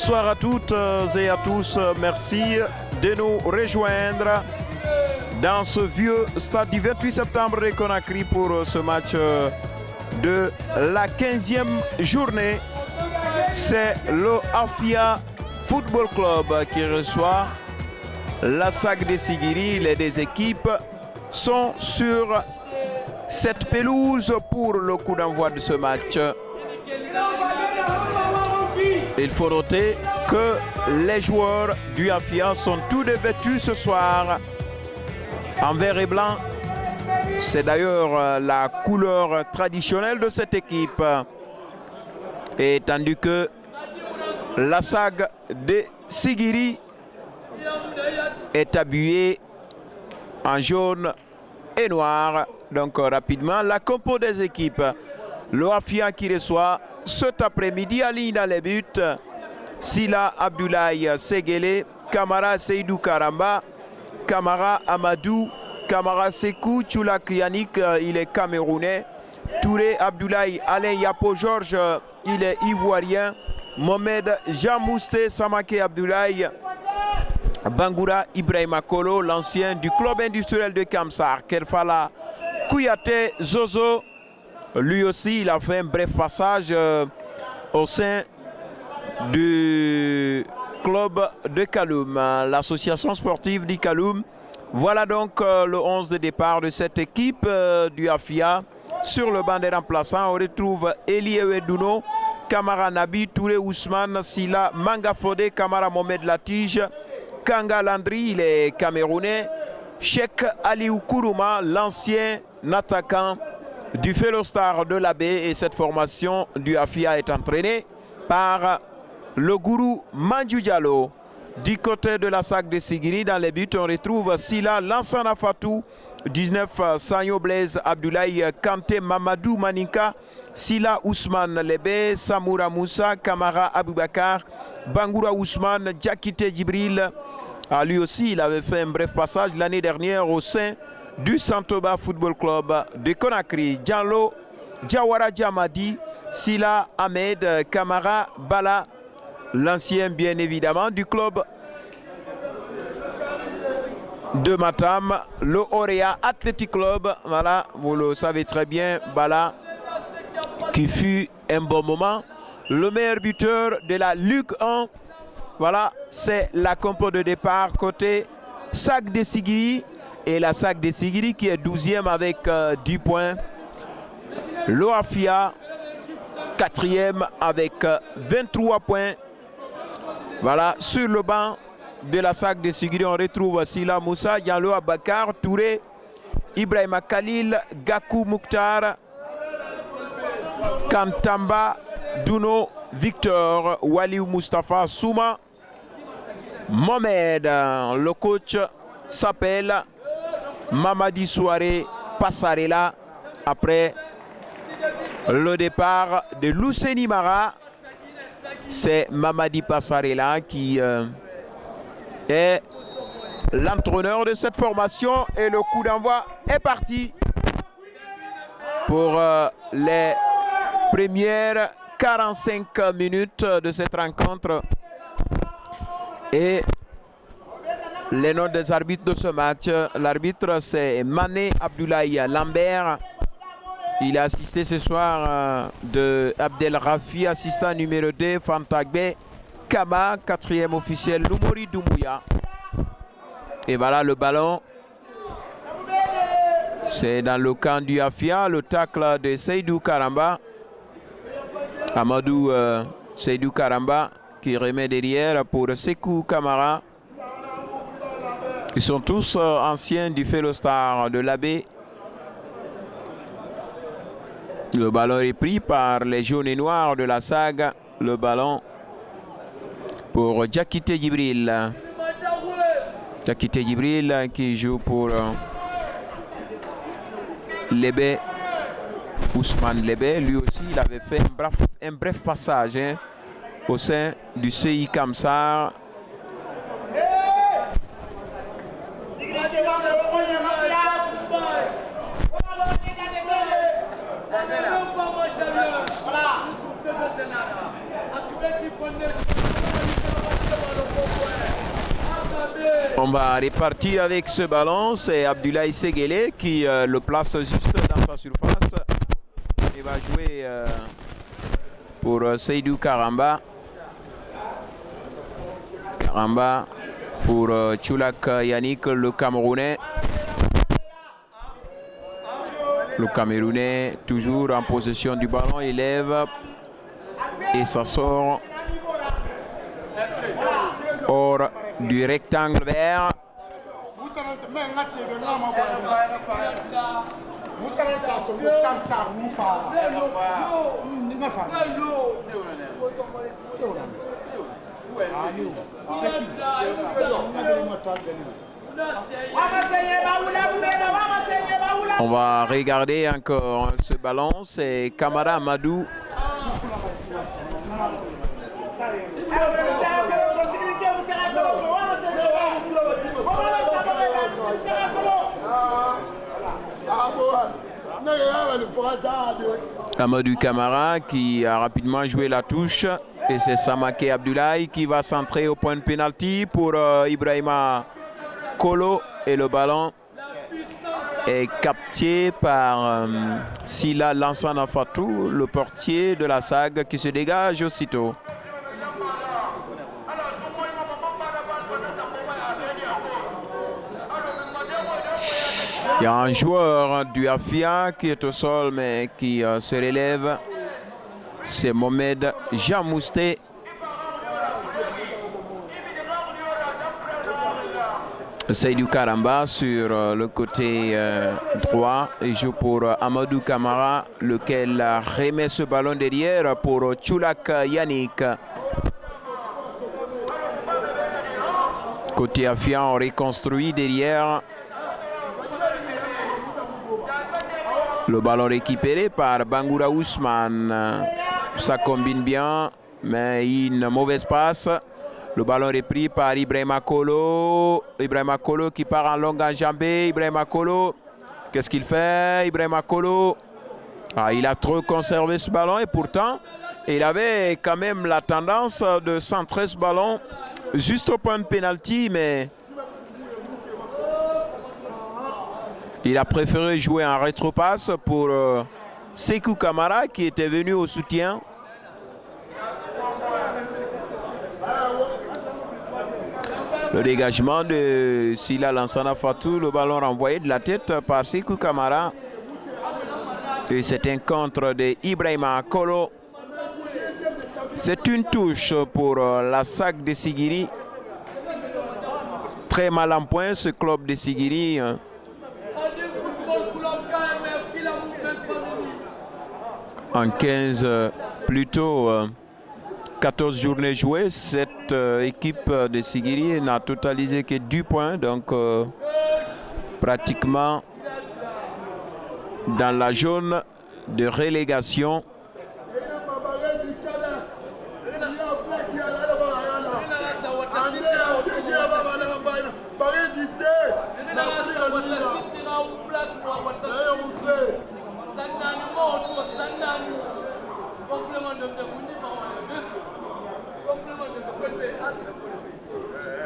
Bonsoir à toutes et à tous. Merci de nous rejoindre dans ce vieux stade du 28 septembre de Conakry pour ce match de la 15e journée. C'est le Afia Football Club qui reçoit la SAC de Sigiri. Les deux équipes sont sur cette pelouse pour le coup d'envoi de ce match. Il faut noter que les joueurs du Afia sont tous vêtus ce soir en vert et blanc. C'est d'ailleurs la couleur traditionnelle de cette équipe. Et tandis que la SAG de Sigiri est habillée en jaune et noir. Donc rapidement, la compo des équipes. Le Afia qui reçoit cet après-midi aligne dans les buts Sila Abdoulaye Segele, Kamara Seydou Karamba, Kamara Amadou, Kamara Sekou, Tchoulak Yannick, il est camerounais, Touré Abdoulaye Alain Yapo Georges, il est ivoirien, Mohamed Jean Mousté Samake Abdoulaye, Bangoura Ibrahima Kolo, l'ancien du club industriel de Kamsar, Kerfala Kouyaté Zozo. Lui aussi, il a fait un bref passage au sein du club de Kaloum, l'association sportive d'Ikaloum. Voilà donc le 11 de départ de cette équipe du Afia. Sur le banc des remplaçants, on retrouve Eli Ewedouno, Kamara Nabi, Touré Ousmane, Sila Mangafode, Kamara Mohamed Latige, Kanga Landry, il est camerounais, Cheikh Ali Kourouma, l'ancien attaquant du Fellow Star de la baie, et cette formation du Afia est entraînée par le gourou Mandjou Diallo. Du côté de la SAC de Sigiri, dans les buts, on retrouve Sila Lansana Fatou, 19 Sanyo Blaise Abdoulaye Kanté Mamadou Maninka, Sila Ousmane Lebe, Samoura Moussa, Kamara Aboubakar, Bangoura Ousmane, Djakite Djibril. Lui aussi, il avait fait un bref passage l'année dernière au sein du Santoba Football Club de Conakry. Diallo, Diawara Diamadi, Sila Ahmed, Kamara Bala, l'ancien bien évidemment du club de Matam, le Orea Athletic Club. Voilà, vous le savez très bien, Bala qui fut un bon moment le meilleur buteur de la Ligue 1. Voilà, c'est la compo de départ côté SAC de Sigiri. Et la SAC de Sigiri qui est 12e avec 10 points. L'Oafia 4e avec 23 points. Voilà, sur le banc de la SAC de Sigiri, on retrouve Sila Moussa, Diallo Abakar, Touré, Ibrahima Khalil, Gakou Mouktar, Kantamba, Duno, Victor, Waliou Mustafa, Souma, Mohamed. Le coach s'appelle Mamadi Souare Passarella après le départ de Luceni Mara. C'est Mamadi Passarella qui est l'entraîneur de cette formation, et le coup d'envoi est parti pour les premières 45 minutes de cette rencontre. Et les noms des arbitres de ce match: l'arbitre c'est Mané Abdoulaye Lambert. Il est assisté ce soir de Abdel Rafi, assistant numéro 2, Fantagbe Kaba, 4e officiel Lumori Doumbouya. Et voilà le ballon. C'est dans le camp du Afia, le tacle de Seydou Karamba. Amadou Seydou Karamba qui remet derrière pour Sekou Kamara. Ils sont tous anciens du Fellow Star de l'Abbé. Le ballon est pris par les jaunes et noirs de la SAG. Le ballon pour Djakite Djibril. Djakite Djibril qui joue pour Lebe. Ousmane Lebe, lui aussi, il avait fait un bref passage au sein du CI Kamsar. On va répartir avec ce ballon. C'est Abdoulaye Seguele qui le place juste dans sa surface. Il va jouer pour Seydou Karamba. Karamba pour Tchoulak Yannick, le Camerounais. Le Camerounais toujours en possession du ballon. Il lève et ça sort hors du rectangle vert. On va regarder encore ce ballon. C'est Kamara Amadou. Amadou Kamara qui a rapidement joué la touche. Et c'est Samaké Abdoulaye qui va centrer au point de pénalty pour Ibrahima Kolo. Et le ballon est capté par Sila Lansana Fatou, le portier de la SAG, qui se dégage aussitôt. Il y a un joueur du Afia qui est au sol mais qui se relève. C'est Mohamed Jamousté. Seydou Karamba sur le côté droit. Il joue pour Amadou Kamara, lequel remet ce ballon derrière pour Tchoulak Yannick. Côté Afia, on reconstruit derrière. Le ballon récupéré par Bangoura Ousmane. Ça combine bien, mais une mauvaise passe. Le ballon repris par Ibrahima Kolo. Ibrahima Kolo qui part en longue enjambée. Ibrahima Kolo, qu'est-ce qu'il fait? Ibrahima Kolo, il a trop conservé ce ballon et pourtant, il avait quand même la tendance de centrer ce ballon juste au point de pénalty, mais il a préféré jouer en rétropasse pour Sékou Kamara qui était venu au soutien. Le dégagement de Sila Lansana Fatou, le ballon renvoyé de la tête par Sékou Kamara. Et c'est un contre de Ibrahima Kolo. C'est une touche pour la SAG de Sigiri. Très mal en point ce club de Sigiri. En 15 plutôt 14 journées jouées, cette équipe de Sigiri n'a totalisé que 10 points, donc pratiquement dans la zone de relégation.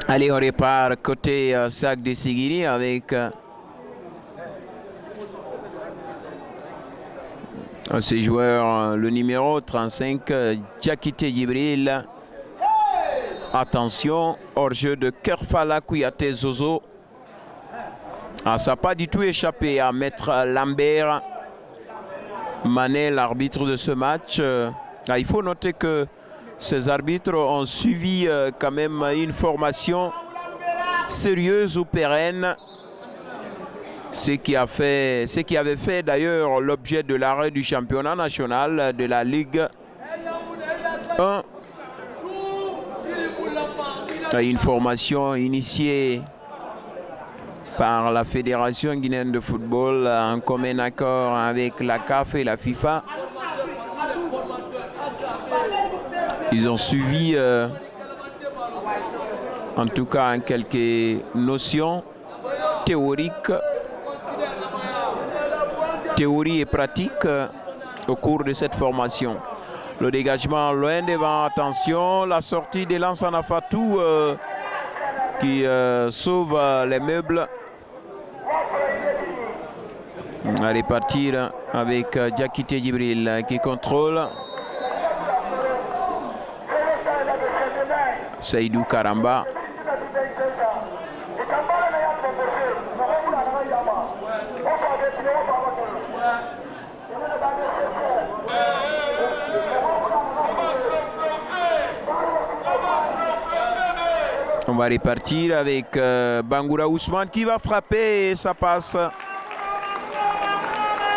Allez, on repart côté SAG de Sigiri avec ce joueur, le numéro 35, Diakité Djibril. Attention, hors-jeu de Kerfala Kouyaté Zozo. Ça n'a pas du tout échappé à Maître Lambert Manet, l'arbitre de ce match. Il faut noter que ces arbitres ont suivi quand même une formation sérieuse ou pérenne, ce qui avait fait d'ailleurs l'objet de l'arrêt du championnat national de la Ligue 1. Une formation initiée par la Fédération guinéenne de football en commun accord avec la CAF et la FIFA. Ils ont suivi, en tout cas, quelques notions théoriques, théorie et pratique au cours de cette formation. Le dégagement loin devant, attention, la sortie de Lansana Fatou qui sauve les meubles. On va repartir avec Diakité Djibril qui contrôle. Seydou Karamba. On va repartir avec Bangoura Ousmane qui va frapper et ça passe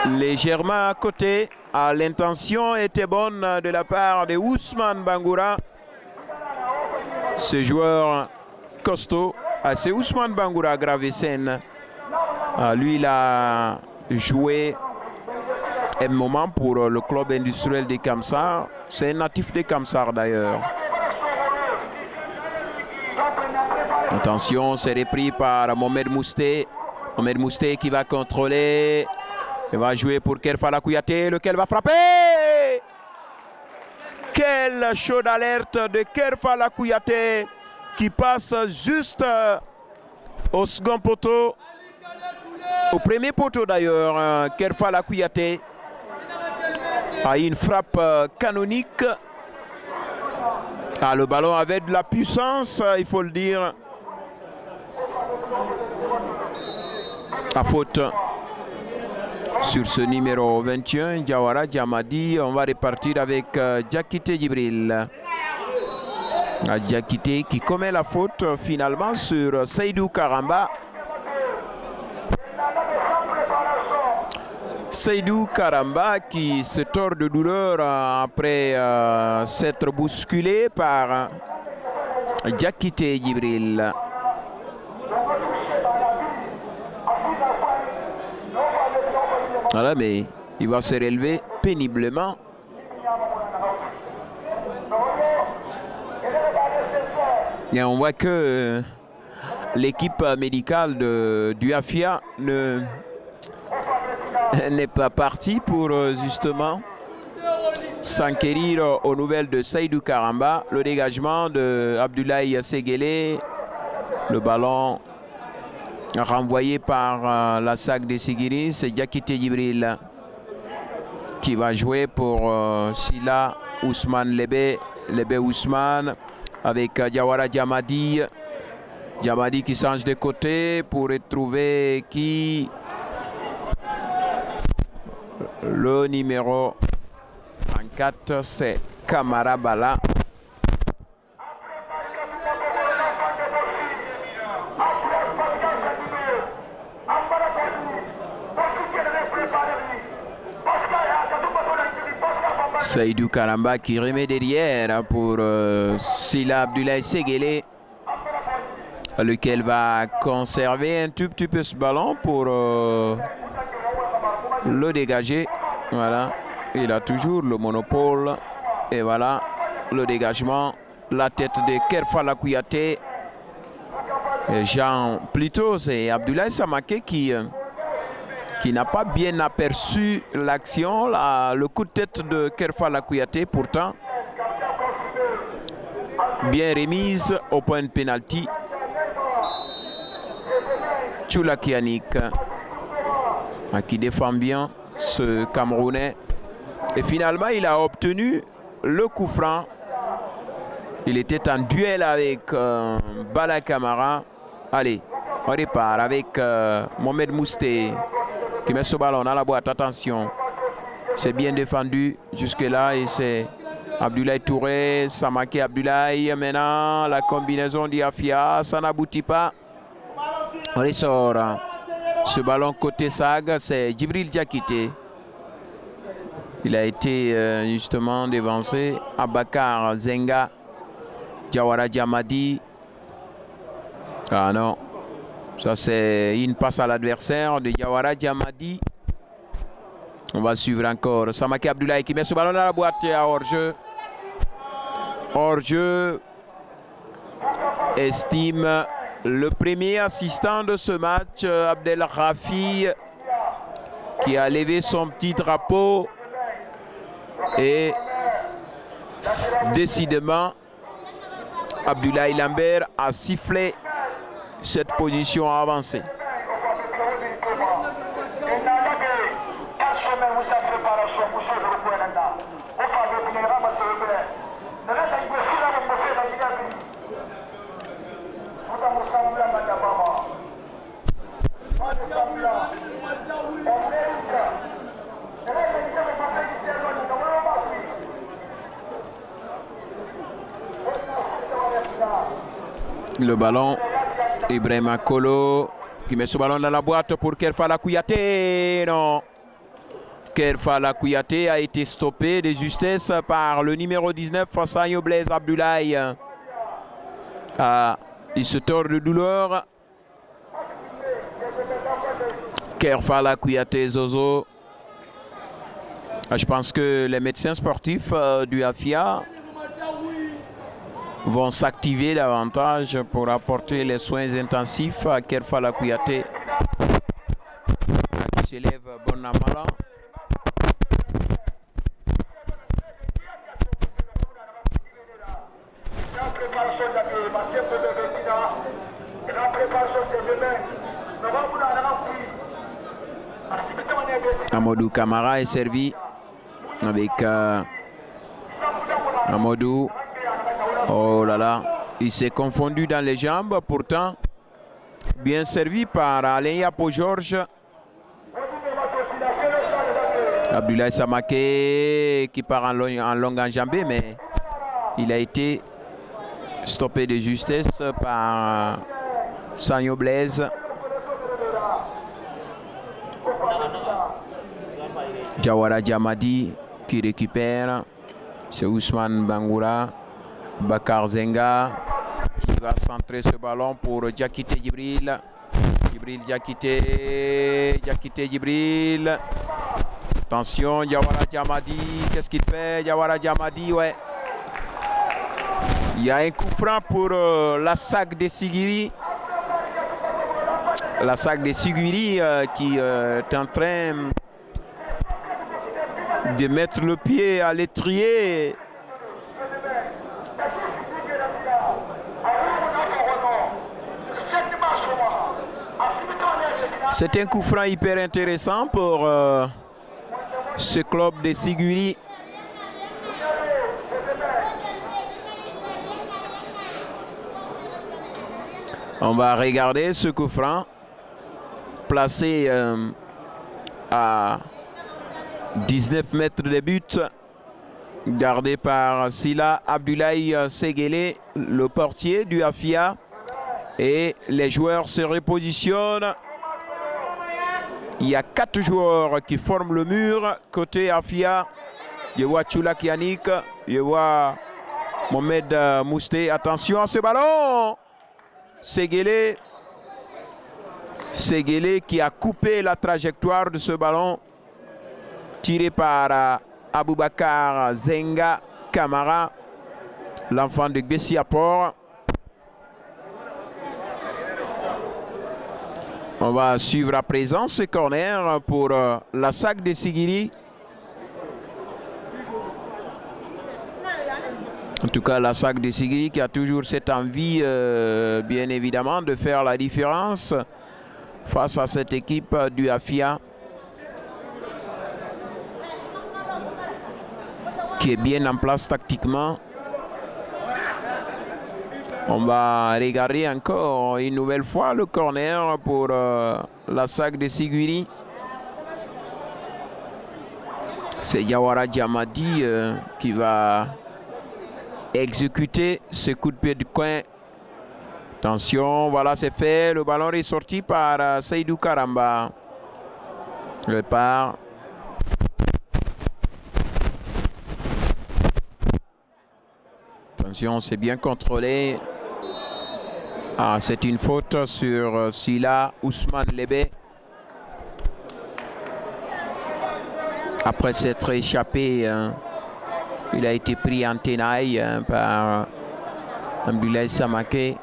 légèrement à côté. L'intention était bonne de la part de Ousmane Bangoura. Ce joueur costaud, c'est Ousmane Bangoura Gravesen. Lui, il a joué un moment pour le club industriel de Kamsar. C'est un natif de Kamsar d'ailleurs. Attention, c'est repris par Mohamed Mousté. Mohamed Mousté qui va contrôler. Il va jouer pour Kerfala Kouyaté, lequel va frapper. Quelle chaude alerte de Kerfala Kouyaté qui passe juste au second poteau. Au premier poteau d'ailleurs, Kerfala Kouyaté a une frappe canonique. Le ballon avait de la puissance, il faut le dire. À faute sur ce numéro 21, Diawara Djamadi. On va repartir avec Diakité Djibril. Diakité qui commet la faute finalement sur Seydou Karamba. Seydou Karamba qui se tord de douleur après s'être bousculé par Diakité Djibril. Voilà, mais il va se relever péniblement. Et on voit que l'équipe médicale du AFIA n'est pas partie pour justement s'enquérir aux nouvelles de Seydou Karamba. Le dégagement de Abdoulaye Séguélé, le ballon renvoyé par la SAC de Sigiri, c'est Diakité Djibril qui va jouer pour Sila Ousmane Lebe Ousmane avec Diawara Djamadi. Djamadi qui change de côté pour retrouver qui? Le numéro 34, c'est Kamara Bala. Seydou Karamba qui remet derrière pour Sila Abdoulaye Séguélé, lequel va conserver un tout petit peu ce ballon pour le dégager. Voilà, il a toujours le monopole. Et voilà, le dégagement, la tête de Kerfala Kouyaté. Jean, plutôt, c'est Abdoulaye Samaké qui n'a pas bien aperçu l'action, le coup de tête de Kerfala Kouyaté, pourtant bien remise au point de pénalty. Tchoula Kianik qui défend bien ce Camerounais. Et finalement, il a obtenu le coup franc. Il était en duel avec Bala Kamara. Allez, on repart avec Mohamed Mousté qui met ce ballon dans la boîte. Attention, c'est bien défendu jusque-là et c'est Abdoulaye Touré, Samaké Abdoulaye. Maintenant, la combinaison d'Iafia, ça n'aboutit pas. On ressort ce ballon côté SAG, c'est Djibril Diakité. Il a été justement dévancé. Abakar Zenga, Diawara Djamadi. Ah non, ça c'est une passe à l'adversaire de Diawara Djamadi. On va suivre encore Samaké Abdoulaye qui met ce ballon dans la boîte à hors-jeu. Hors-jeu, estime le premier assistant de ce match, Abdel Rafi, qui a levé son petit drapeau. Et décidément, Abdoulaye Lambert a sifflé cette position avancée. Le ballon, Ibrahima Kolo qui met ce ballon dans la boîte pour Kerfala Kouyaté. Non. Kerfala Kouyaté a été stoppé de justesse par le numéro 19, Sanyo Blaise Abdoulaye. Il se tord de douleur. Kerfala Kouyaté Zozo. Je pense que les médecins sportifs du AFIA vont s'activer davantage pour apporter les soins intensifs à Kerfala Kouyaté qui s'élève bon an mal an. Amadou Camara est servi avec Amadou. Oh là là, il s'est confondu dans les jambes, pourtant bien servi par Alain Yapo Georges. Abdoulaye Samaké qui part en longue enjambée, mais il a été stoppé de justesse par Sanyo Blaise. Jawara Djamadi qui récupère. C'est Ousmane Bangoura. Bakar Zenga qui va centrer ce ballon pour Diakité Djibril. Diakité Djibril. Attention, Jawara Djamadi. Qu'est-ce qu'il fait? Jawara Djamadi, ouais. Il y a un coup franc pour la SAC de Sigiri. La SAC de Sigiri qui est en train de mettre le pied à l'étrier. C'est un coup franc hyper intéressant pour ce club de Siguri. On va regarder ce coup franc placé à 19 mètres de but, gardé par Sila Abdoulaye Segele, le portier du AFIA. Et les joueurs se repositionnent. Il y a 4 joueurs qui forment le mur côté AFIA. Je vois Tchoulak Yannick, je vois Mohamed Mousté. Attention à ce ballon. Segele qui a coupé la trajectoire de ce ballon. Tiré par Aboubakar Zenga Kamara, l'enfant de Gbessiapor. On va suivre à présent ce corner pour la SAC de Sigiri. En tout cas, la SAC de Sigiri qui a toujours cette envie, bien évidemment, de faire la différence face à cette équipe du AFIA qui est bien en place tactiquement. On va regarder encore une nouvelle fois le corner pour la SAC de Sigiri. C'est Jawara Djamadi qui va exécuter ce coup de pied du coin. Attention, voilà, c'est fait. Le ballon est sorti par Seydou Karamba. Le part. Attention, c'est bien contrôlé. Ah, c'est une faute sur Sila Ousmane Lébé. Après s'être échappé, il a été pris en tenaille par Abdoulaye Samaké.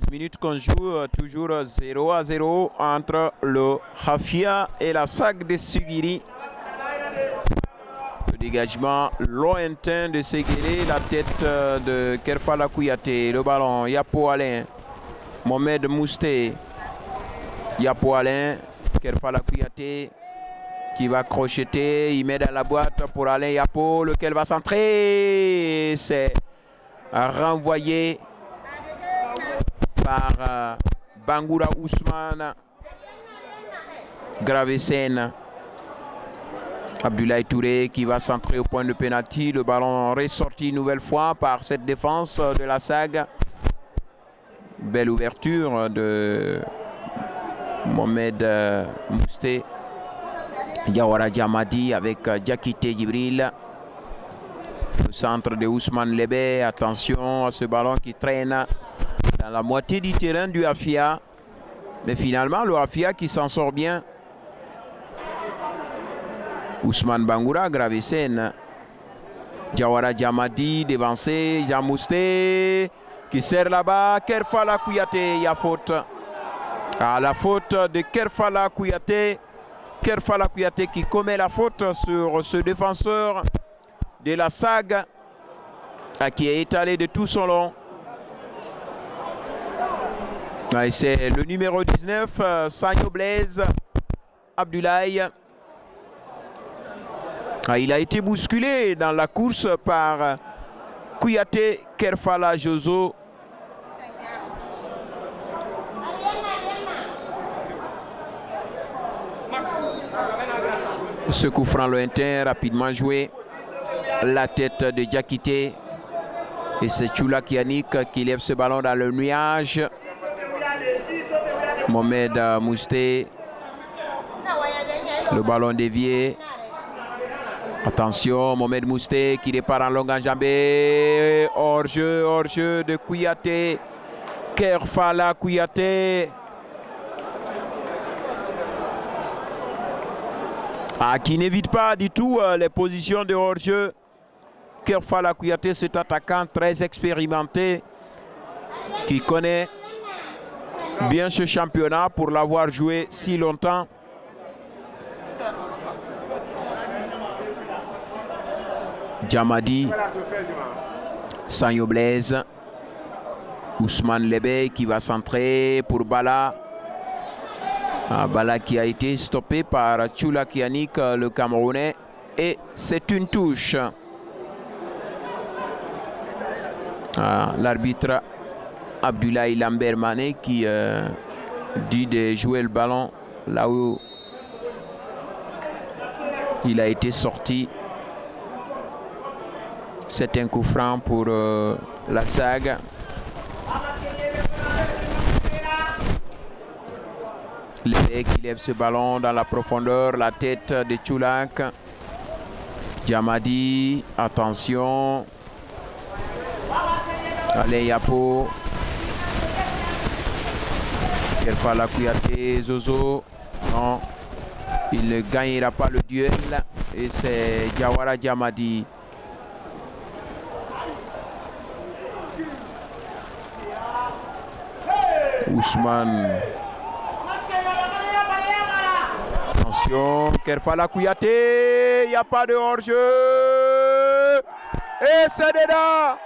Minutes qu'on joue, toujours 0-0 entre le Hafia et la SAC de Sigiri. Le Dégagement lointain de Séguélé, la tête de Kerfala Kouyaté. Le ballon, Yapo Alain, Mohamed Mousté. Yapo Alain, Kerfala Kouyaté qui va crocheter, il met dans la boîte pour Alain Yapo, lequel va centrer. C'est renvoyé par Bangoura Ousmane. Gravesen. Abdoulaye Touré qui va centrer au point de pénalty. Le ballon ressorti une nouvelle fois par cette défense de la SAG. Belle ouverture de Mohamed Mousté. Diawara Djamadi avec Diakité Djibril. Le centre de Ousmane Lébé. Attention à ce ballon qui traîne dans la moitié du terrain du Afia. Mais finalement, le Afia qui s'en sort bien. Ousmane Bangoura, Gravesen. Diawara Djamadi, dévancé. Djamousté qui sert là-bas. Kerfala Kouyaté, il y a faute. Ah, la faute de Kerfala Kouyaté. Kerfala Kouyaté qui commet la faute sur ce défenseur de la SAG qui est étalé de tout son long. C'est le numéro 19, Sanyo Blaise Abdoulaye. Il a été bousculé dans la course par Kouyaté Kerfala Jozo. Ce coup franc lointain, rapidement joué. La tête de Diakité. Et c'est Chula Kianik qui lève ce ballon dans le nuage. Mohamed Mousté. Le ballon dévié. Attention, Mohamed Mousté qui départ en longue enjambée. Hors-jeu de Kouyaté. Kerfala Kouyaté. Qui n'évite pas du tout les positions de hors-jeu. Kerfala Kouyaté, cet attaquant très expérimenté qui connaît bien ce championnat pour l'avoir joué si longtemps. Djamadi, Sanyo Blaise, Ousmane Lébé qui va centrer pour Bala. Bala qui a été stoppé par Chula Kianik, le Camerounais, et c'est une touche. L'arbitre Abdoulaye Lambert Mané qui dit de jouer le ballon là où il a été sorti. C'est un coup franc pour la SAG. Lébé qui lève ce ballon dans la profondeur, la tête de Choulak. Djamadi, attention. Allez, Yapo. Kerfala Kouyaté, Zozo. Non, il ne gagnera pas le duel. Et c'est Diawara Djamadi. Ousmane. Attention, Kerfala Kouyaté, il n'y a pas de hors-jeu. Et c'est dedans.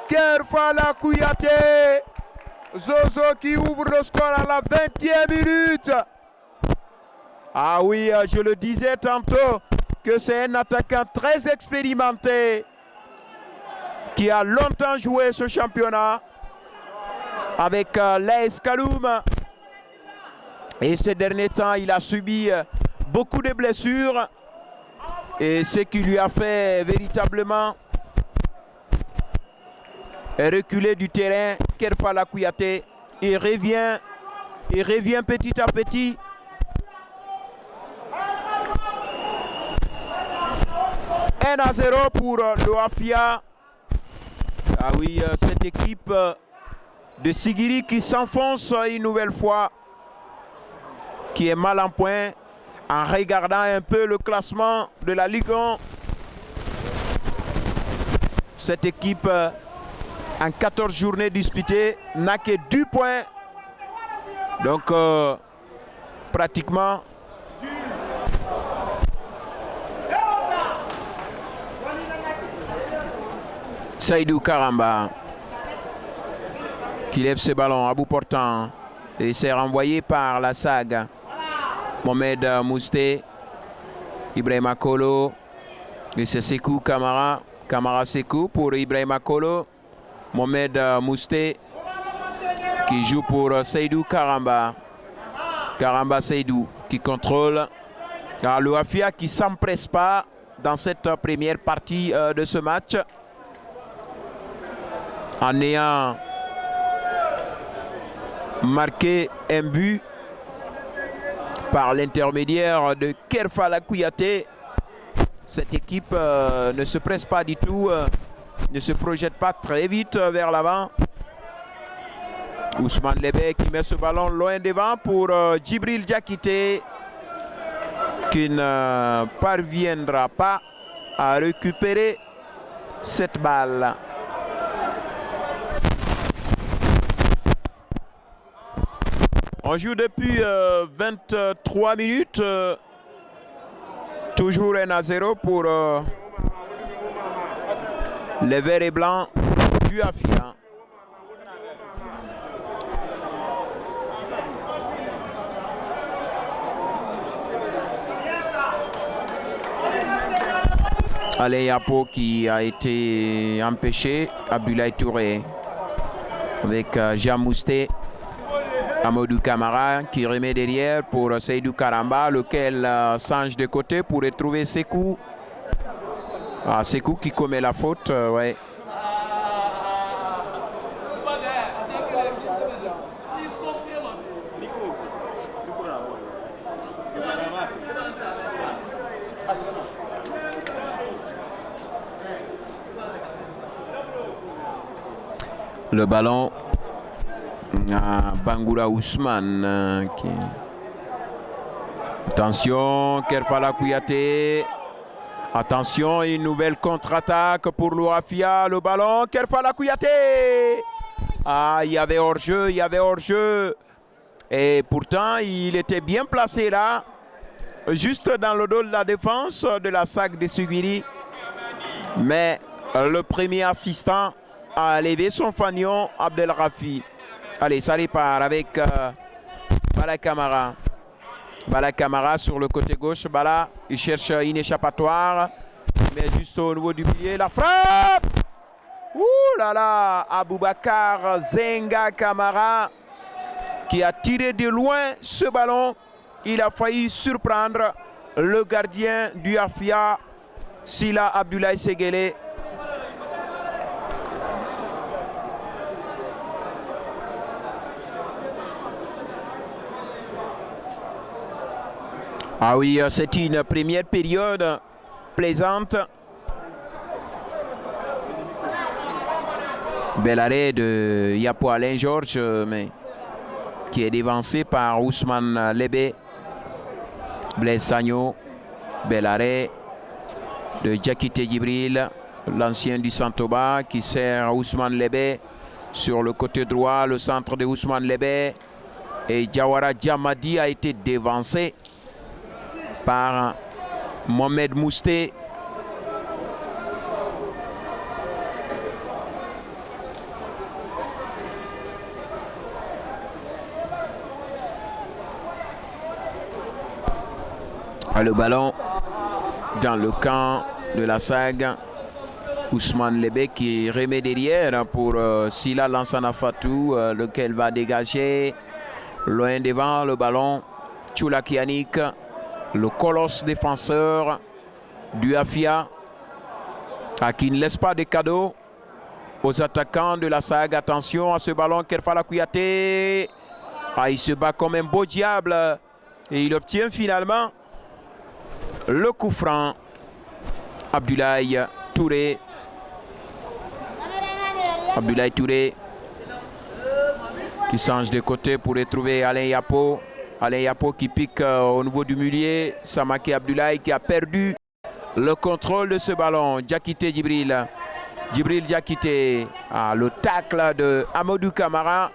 Kerfala Kouyaté. Zozo qui ouvre le score à la 20e minute. Ah oui, je le disais tantôt que c'est un attaquant très expérimenté qui a longtemps joué ce championnat avec l'AS Kaloum. Et ces derniers temps, il a subi beaucoup de blessures. Et ce qui lui a fait véritablement reculer du terrain. Kerfala Kouyaté, il revient petit à petit. « 1-0 pour le Afia. Ah oui, cette équipe de Sigiri qui s'enfonce une nouvelle fois, qui est mal en point en regardant un peu le classement de la Ligue 1. Cette équipe, en 14 journées disputées, n'a que 2 points. Donc, pratiquement, Seydou Karamba qui lève ce ballon à bout portant et c'est renvoyé par la SAG. Mohamed Mousté, Ibrahima Kolo, et c'est Sekou Kamara. Kamara Sekou pour Ibrahima Kolo. Mohamed Mousté qui joue pour Seydou Karamba. Karamba Seydou qui contrôle. Le Afia qui ne s'empresse pas dans cette première partie de ce match. En ayant marqué un but par l'intermédiaire de Kerfala Kouyaté. Cette équipe ne se presse pas du tout, ne se projette pas très vite vers l'avant. Ousmane Lébé qui met ce ballon loin devant pour Djibril Diakité qui ne parviendra pas à récupérer cette balle. On joue depuis 23 minutes. Toujours 1-0 pour les verts et blancs du Afia. Alain Yapo qui a été empêché. Abdoulaye Touré avec Jean Mousté. Amadou Kamara qui remet derrière pour Seydou Karamba, lequel change de côté pour retrouver Sekou. Sekou qui commet la faute, ouais. Le ballon à Bangoura Ousmane. Attention, Kerfala Kouyaté. Attention, une nouvelle contre-attaque pour l'Ouafia. Le ballon, Kerfala Kouyaté. Il y avait hors-jeu, il y avait hors-jeu. Et pourtant, il était bien placé là, juste dans le dos de la défense de la SAC de Suguiri. Mais le premier assistant a levé son fanion, Abdel Rafi. Allez, ça repart avec Bala Kamara. Bala Kamara sur le côté gauche. Bala, il cherche une échappatoire. Mais juste au niveau du pied, la frappe. Ouh là là, Aboubakar Zenga Kamara qui a tiré de loin ce ballon. Il a failli surprendre le gardien du Afia, Sila Abdoulaye Seguele. Ah oui, c'est une première période plaisante. Bel arrêt de Yapo Alain Georges, mais qui est dévancé par Ousmane Lébé. Blaise Sagno. Bel arrêt de Diakité Djibril, l'ancien du Santoba, qui sert Ousmane Lébé sur le côté droit. Le centre de Ousmane Lébé. Et Diawara Djamadi a été dévancé par Mohamed Mousté. Le ballon dans le camp de la SAG. Ousmane Lébé qui remet derrière pour Sila Lansana Fatou, lequel va dégager loin devant le ballon. Tchoulaki Yannick, le colosse défenseur du Afia, qui ne laisse pas de cadeaux aux attaquants de la SAG. Attention à ce ballon, Kerfala Kouyaté. Il se bat comme un beau diable et il obtient finalement le coup franc. Abdoulaye Touré. Abdoulaye Touré qui change de côté pour retrouver Alain Yapo. Alain Yapo qui pique au niveau du milieu. Samake Abdoulaye qui a perdu le contrôle de ce ballon. Diakité Djibril. Djibril Diakité. Le tacle de Amadou Kamara.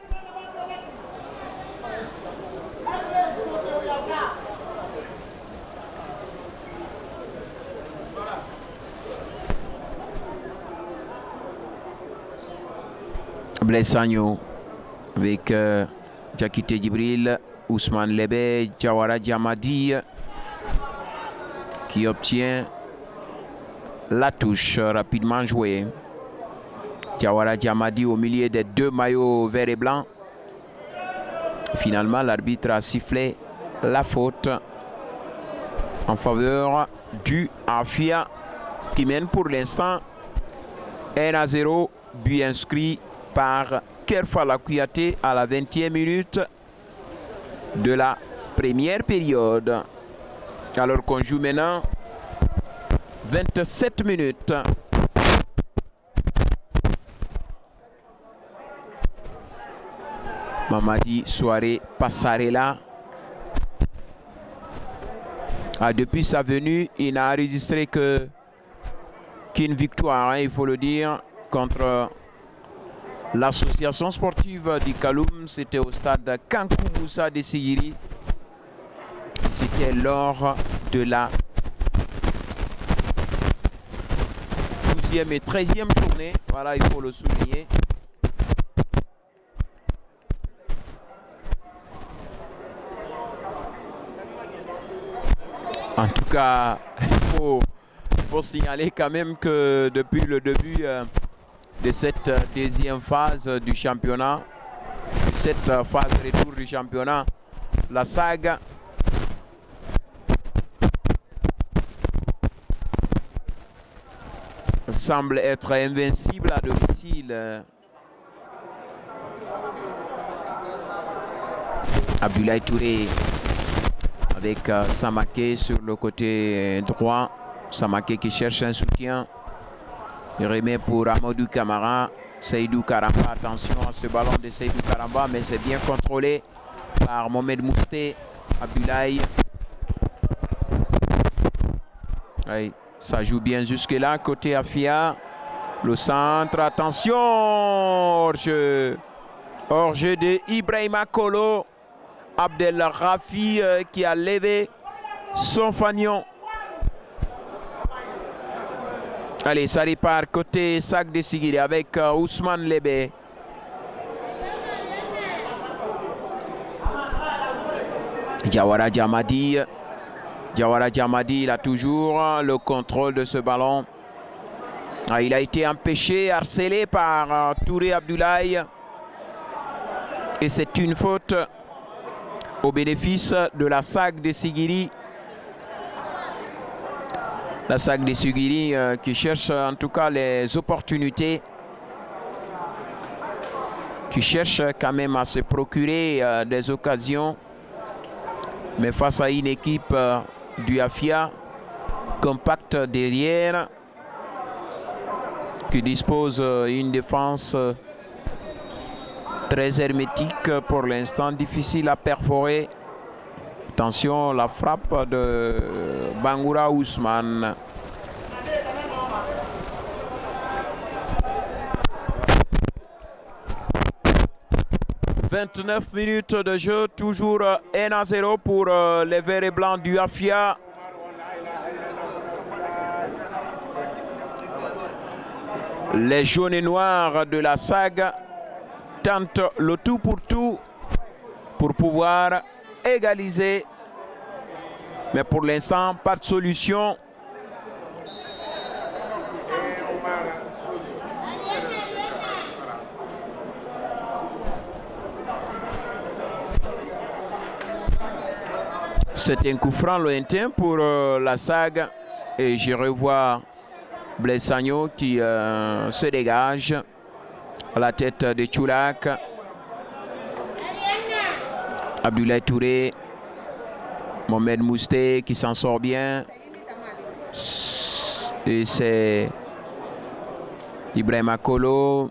Blaise Agneau avec Diakité Djibril, Ousmane Lebe, Diawara Diamadi qui obtient la touche rapidement jouée. Diawara Diamadi au milieu des deux maillots vert et blanc. Finalement, l'arbitre a sifflé la faute en faveur du Afia qui mène pour l'instant 1-0, but inscrit par Kerfala Kouyaté à la 20e minute de la première période. Alors qu'on joue maintenant 27 minutes. Mamadi Souaré Passarella. Depuis sa venue, il n'a enregistré qu'une victoire, hein, il faut le dire, contre l'association sportive du Kaloum. C'était au stade Kankou Moussa de Sigiri. C'était lors de la 12e et 13e journée. Voilà, il faut le souligner. En tout cas, il faut signaler quand même que depuis le début de cette deuxième phase du championnat, de cette phase retour du championnat, la SAG semble être invincible à domicile. Abdoulaye Touré avec Samaké sur le côté droit. Samaké qui cherche un soutien. Il remet pour Amadou Camara. Seydou Karamba, attention à ce ballon de Seydou Karamba, mais c'est bien contrôlé par Mohamed Mousté. Abdoulaye. Oui, ça joue bien jusque-là, côté Afia. Le centre, attention, hors-jeu. Hors-jeu de Ibrahima Kolo. Abdel Rafi qui a levé son fanion. Allez, ça repart côté SAG de Sigiri avec Ousmane Lebe. Diawara Diamadi. Diawara Diamadi, il a toujours le contrôle de ce ballon. Il a été empêché, harcelé par Touré Abdoulaye. Et c'est une faute au bénéfice de la SAG de Sigiri. La SAG de Sigiri qui cherche en tout cas les opportunités, qui cherche quand même à se procurer des occasions. Mais face à une équipe du Afia compacte derrière, qui dispose d'une défense très hermétique pour l'instant, difficile à perforer. Attention, la frappe de Bangoura Ousmane. « 29 minutes de jeu, toujours 1-0 pour les verts et blancs du Afia. Les jaunes et noirs de la SAG tentent le tout pour pouvoir égaliser. Mais pour l'instant, pas de solution. C'est un coup franc lointain pour la SAG. Et je revois Blaise Agneau qui se dégage à la tête de Tchoulak. Abdoulaye Touré, Mohamed Mousté qui s'en sort bien. Et c'est Ibrahima Kolo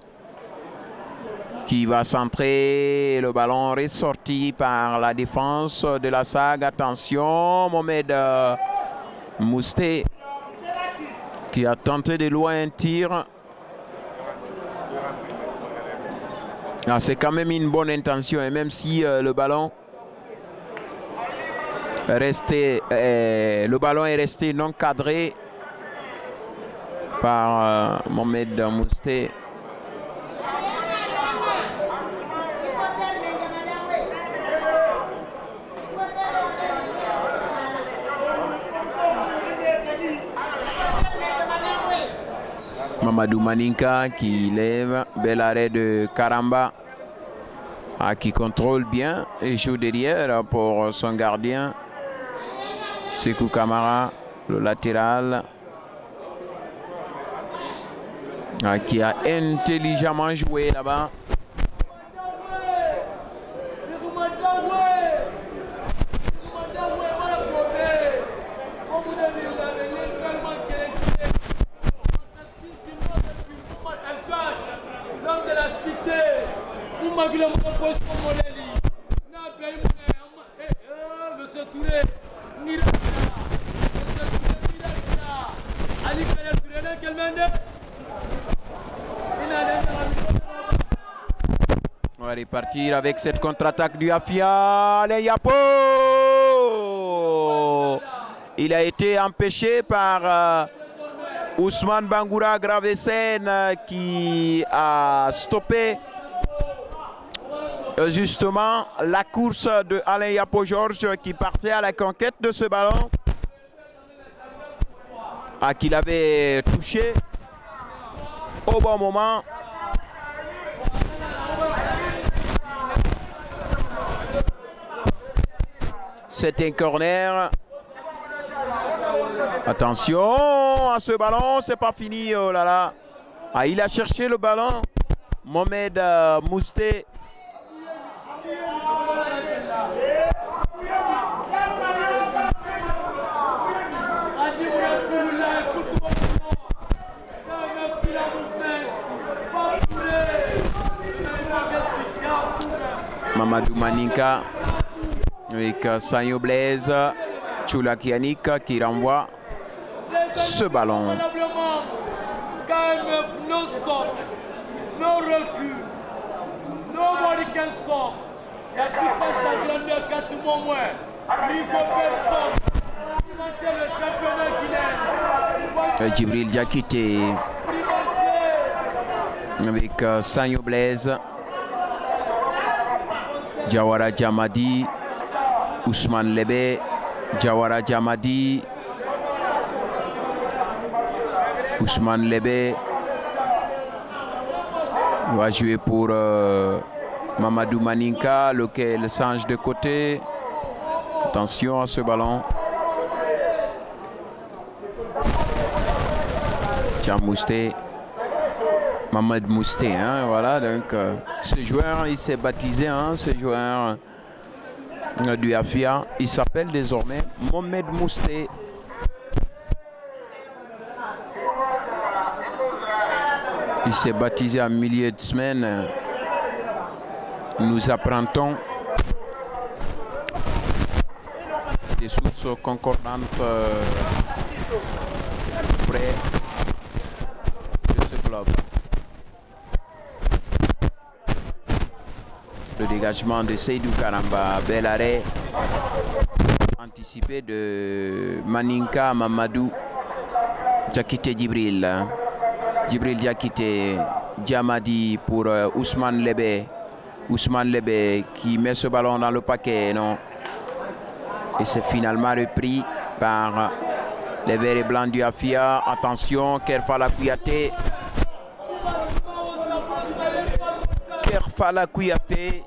qui va centrer. Le ballon ressorti par la défense de la SAG. Attention, Mohamed Mousté qui a tenté de loin un tir. C'est quand même une bonne intention, et même si le ballon est resté non cadré par Mohamed Mousté. Mamadou Maninka qui lève. Bel arrêt de Karamba. Qui contrôle bien et joue derrière pour son gardien. Sekou Kamara, le latéral. Qui a intelligemment joué là-bas. On va repartir avec cette contre-attaque du Afia. Alain Yapo! Il a été empêché par Ousmane Bangoura Gravesen qui a stoppé justement la course de Alain Yapo Georges qui partait à la conquête de ce ballon qu'il avait touché au bon moment. C'est un corner. Attention à ce ballon, c'est pas fini. Oh là là. Il a cherché le ballon. Mohamed Mousté. Mamadou Maninka avec Sanyo Blaise, Choulak Yannick qui renvoie ce ballon. KMF, no stop, no recul, nobody can stop. Il y a tout ça, ça grandeur qu'à tout moment. Niveau personne, alimenter le championnat guinéen. Djibril Diakité avec Sanyo Blaise, Jawara Djamadi, Ousmane Lebe, Jawara Djamadi, Ousmane Lebe va jouer pour Mamadou Maninka, lequel change de côté. Attention à ce ballon. Tiens, Mousté. Mohamed Mousté, hein, voilà, donc ce joueur, il s'est baptisé, hein, ce joueur du Afia, il s'appelle désormais Mohamed Mousté. Il s'est baptisé en milieu de semaine. Nous apprendons des sources concordantes près de ce club. Le dégagement de Seydou Karamba, bel arrêt anticipé de Maninka Mamadou Diakité Djibril. Djibril Diakité, Djamadi pour Ousmane Lebe. Ousmane Lebe qui met ce ballon dans le paquet, non? Et c'est finalement repris par les verts et blancs du Afia. Attention, Kerfala Kouyaté. Kerfala Kouyaté.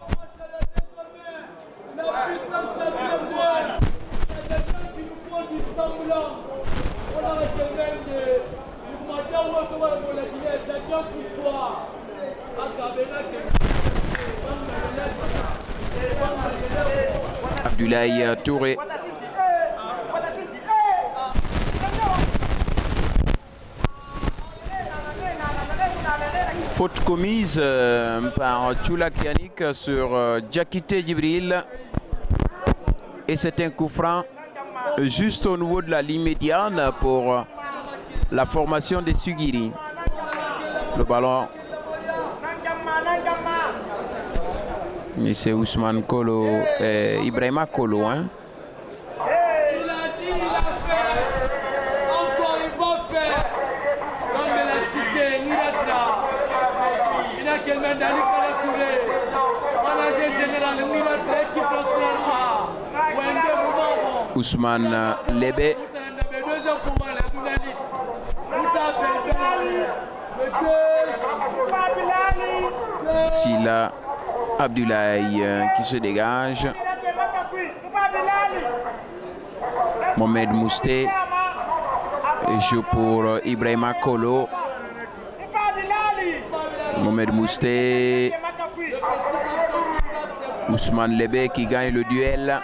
Abdoulaye Touré. Faute commise par Choulak Yannick sur Diakité Djibril. Et c'est un coup franc juste au niveau de la ligne médiane pour la formation des Sugiri. Le ballon. Et c'est Ousmane Kolo et Ibrahima Kolo. Hein. Il a dit, il a fait. Encore, il va faire. Comme de la cité, Miratra. Il y a quelqu'un d'Ali Touré. Manager général, Miratra, équipe nationale A. Wende Moumamo. Ousmane Lebe. Deuxième pour moi, les journalistes. Vous tapez, Silla Abdoulaye qui se dégage. Mohamed Mousté joue pour Ibrahima Kolo. Mohamed Mousté, Ousmane Lebe qui gagne le duel.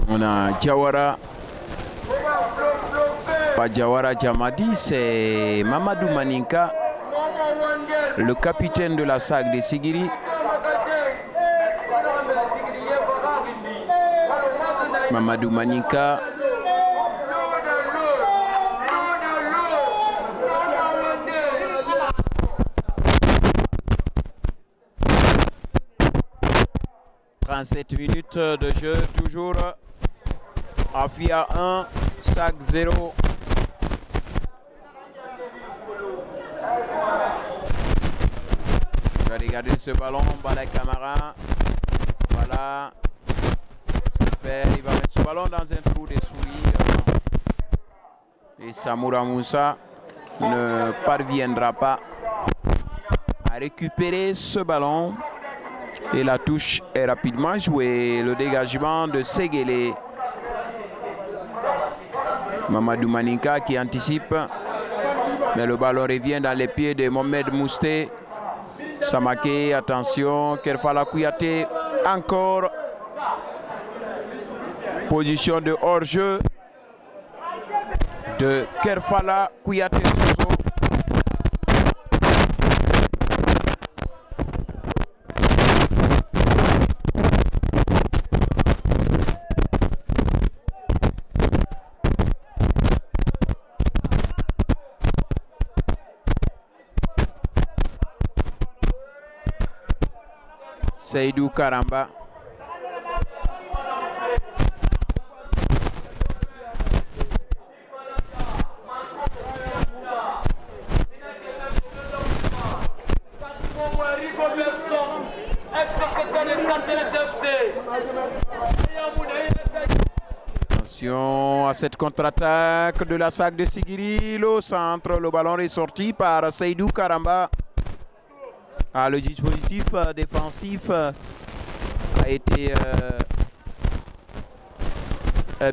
On a Diawara, pas Diawara Djamadi, c'est Mamadou Maninka, le capitaine de la SAC de Sigiri. Mamadou Maninka. « 37 minutes de jeu, toujours Afia 1, SAC 0. Je vais regarder ce ballon, Bala Camara. Voilà. Super, il va mettre ce ballon dans un trou des souris. Et Samoura Moussa ne parviendra pas à récupérer ce ballon. Et la touche est rapidement jouée. Le dégagement de Séguélé. Mamadou Maninka qui anticipe. Mais le ballon revient dans les pieds de Mohamed Mousté. Samaké, attention. Kerfala Kouyaté. Encore. Position de hors-jeu de Kerfala Kouyaté. Seydou Karamba. Attention à cette contre-attaque de la SAC de Sigiri. Au centre, le ballon est sorti par Seydou Karamba. Ah, le dispositif défensif a été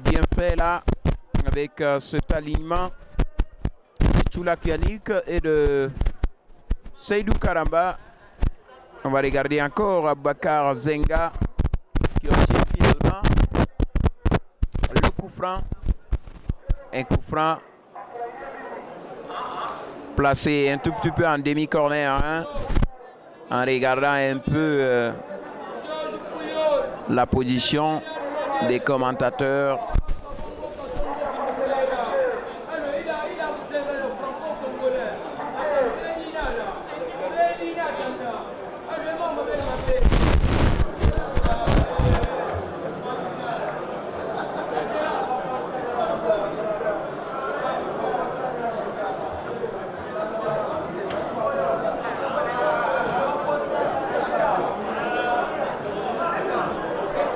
bien fait là avec cet alignement de Tchoula Kianik et de Seydou Karamba. On va regarder encore Abakar Zenga qui obtient finalement le coup franc. Un coup franc placé un tout petit peu en demi-corner, hein, en regardant un peu la position des commentateurs.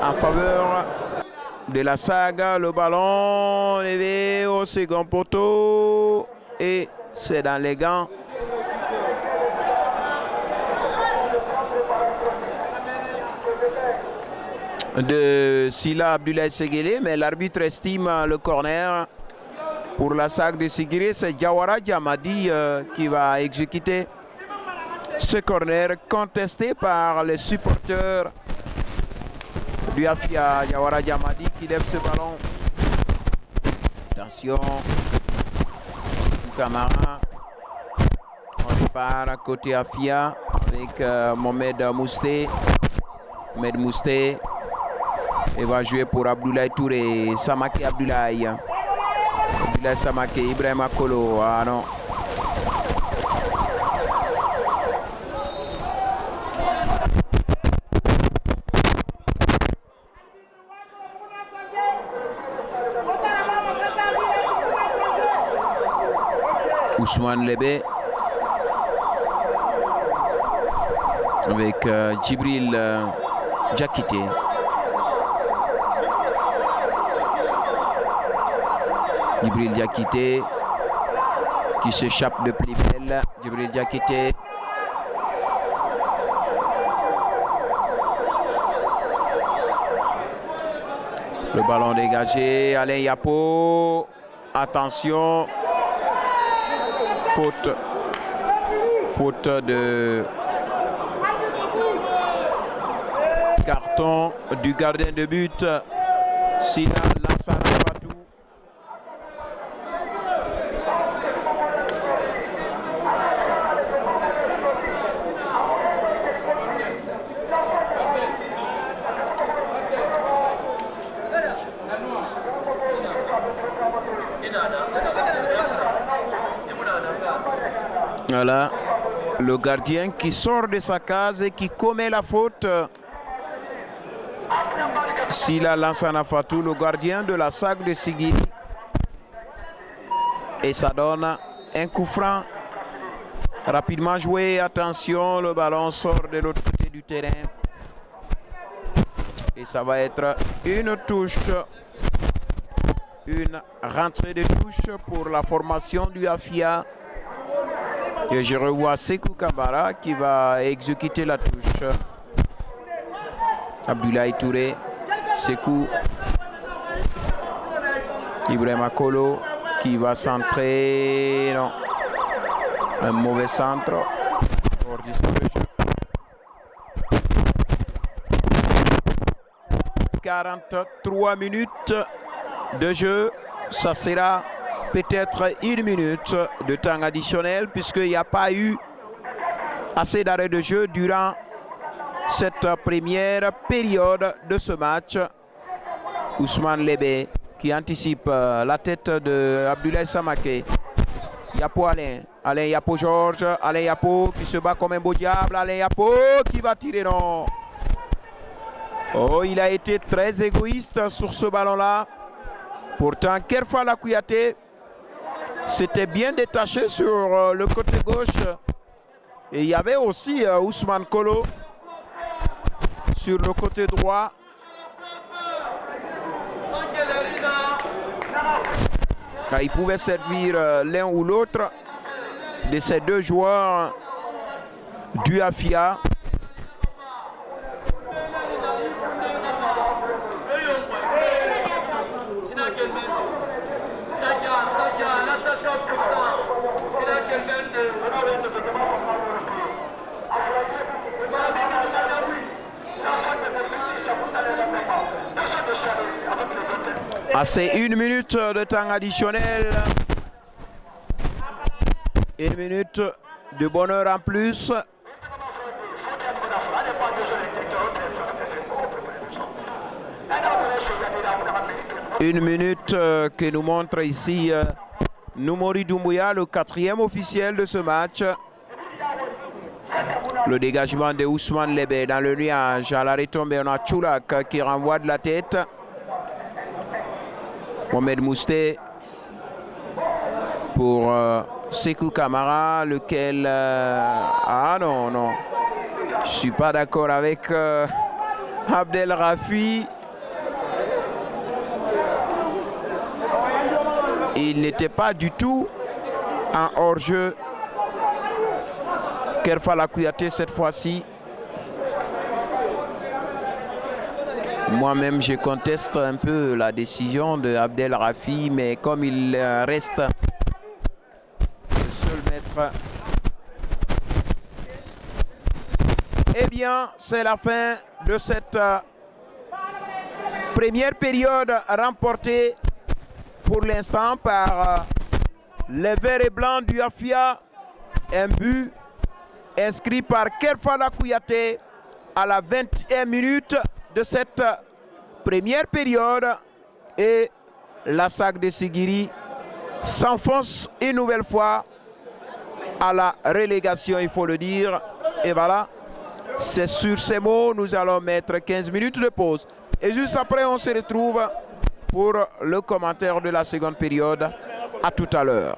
En faveur de la saga, le ballon levé au second poteau et c'est dans les gants de Silla Abdoulaye Séguélé, mais l'arbitre estime le corner pour la SAC de Sigiri. C'est Diawara Djamadi qui va exécuter ce corner contesté par les supporters du Afia. Diawara Djamadi qui lève ce ballon. Attention, Kamara. On repart à côté Afia avec Mohamed Mousté. Mohamed Mousté. Il va jouer pour Abdoulaye Touré. Samaké Abdoulaye. Abdoulaye Samaké. Ibrahima Kolo. Ah non. Ousmane Lébé avec Djibril Diakité. Djibril Diakité qui s'échappe de plus belle. Djibril Diakité. Le ballon dégagé. Alain Yapo. Attention. Faute. Faute de carton du gardien de but. Sina Lansana Fatou. Voilà, le gardien qui sort de sa case et qui commet la faute. Sila Lansana Fatou, le gardien de la SAC de Sigiri. Et ça donne un coup franc. Rapidement joué, attention, le ballon sort de l'autre côté du terrain. Et ça va être une touche. Une rentrée de touche pour la formation du AFIA. Et je revois Sekou Kamara qui va exécuter la touche. Abdoulaye Touré, Sekou, Ibrahima Kolo qui va centrer. Non, un mauvais centre. Hors du centre de jeu. 43 minutes de jeu. Ça sera peut-être 1 minute de temps additionnel puisqu'il n'y a pas eu assez d'arrêt de jeu durant cette première période de ce match. Ousmane Lébé qui anticipe la tête de Abdoulaye Samaké. Yapo Alain, Alain Yapo Georges, Alain Yapo qui se bat comme un beau diable, Alain Yapo qui va tirer, non. Oh, il a été très égoïste sur ce ballon-là. Pourtant, Kerfala Kouyaté s'était bien détaché sur le côté gauche. Et il y avait aussi Ousmane Kolo sur le côté droit. Il pouvait servir l'un ou l'autre de ces deux joueurs du AFIA. C'est 1 minute de temps additionnel. 1 minute de bonheur en plus. Une minute que nous montre ici Noumory Doumbouya, le 4e officiel de ce match. Le dégagement de Ousmane Lébé dans le nuage à la retombée. On a Choulak qui renvoie de la tête. Mohamed Mousté pour Sekou Kamara, lequel... ah non, non. Je ne suis pas d'accord avec Abdel Rafi. Il n'était pas du tout en hors-jeu. Kerfala Kouyaté cette fois-ci. Moi-même, je conteste un peu la décision de Abdel Rafi, mais comme il reste le seul maître, eh bien, c'est la fin de cette première période remportée pour l'instant par les Verts et Blancs du AFIA. Un but inscrit par Kerfala Kouyaté à la 21e minute de cette première période, et la SAC de Sigiri s'enfonce une nouvelle fois à la relégation, il faut le dire. Et voilà, c'est sur ces mots nous allons mettre 15 minutes de pause et juste après on se retrouve pour le commentaire de la seconde période. À tout à l'heure.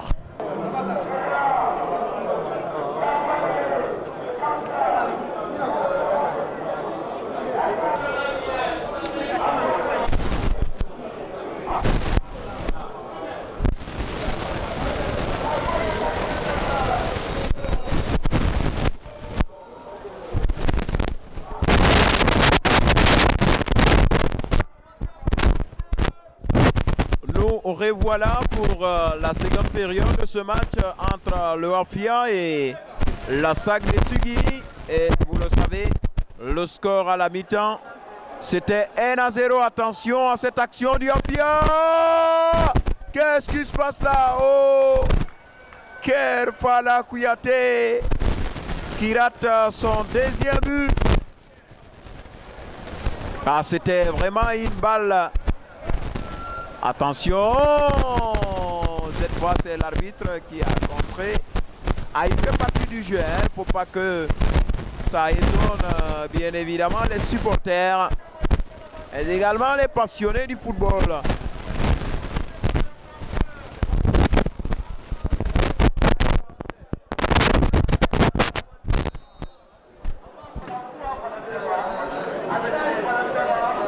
revoilà pour la seconde période de ce match entre le Afia et la SAG de Sugui. Et vous le savez, le score à la mi-temps, c'était 1-0. Attention à cette action du Afia. Qu'est-ce qui se passe là? Oh, Kerfala Kouyaté qui rate son deuxième but. Ah, c'était vraiment une balle. Attention, cette fois c'est l'arbitre qui a contré. Ah, il fait partie du jeu, il ne faut pas que ça étonne bien évidemment les supporters et également les passionnés du football.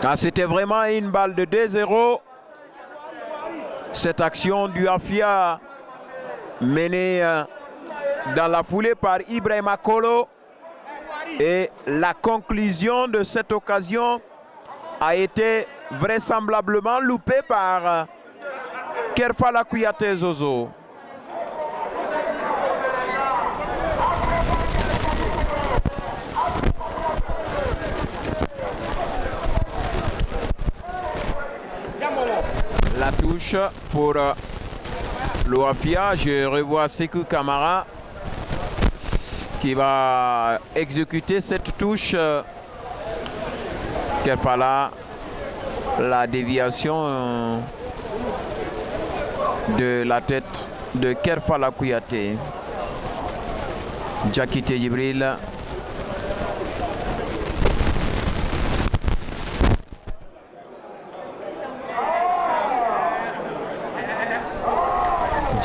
Ah, c'était vraiment une balle de 2-0. Cette action du Afia menée dans la foulée par Ibrahima Kolo. Et la conclusion de cette occasion a été vraisemblablement loupée par Kerfala Kouyaté Zozo. La touche pour l'Oafia. Je revois Sekou Kamara qui va exécuter cette touche. Kerfala, la déviation de la tête de Kerfala Kouyaté. Jakite Djibril.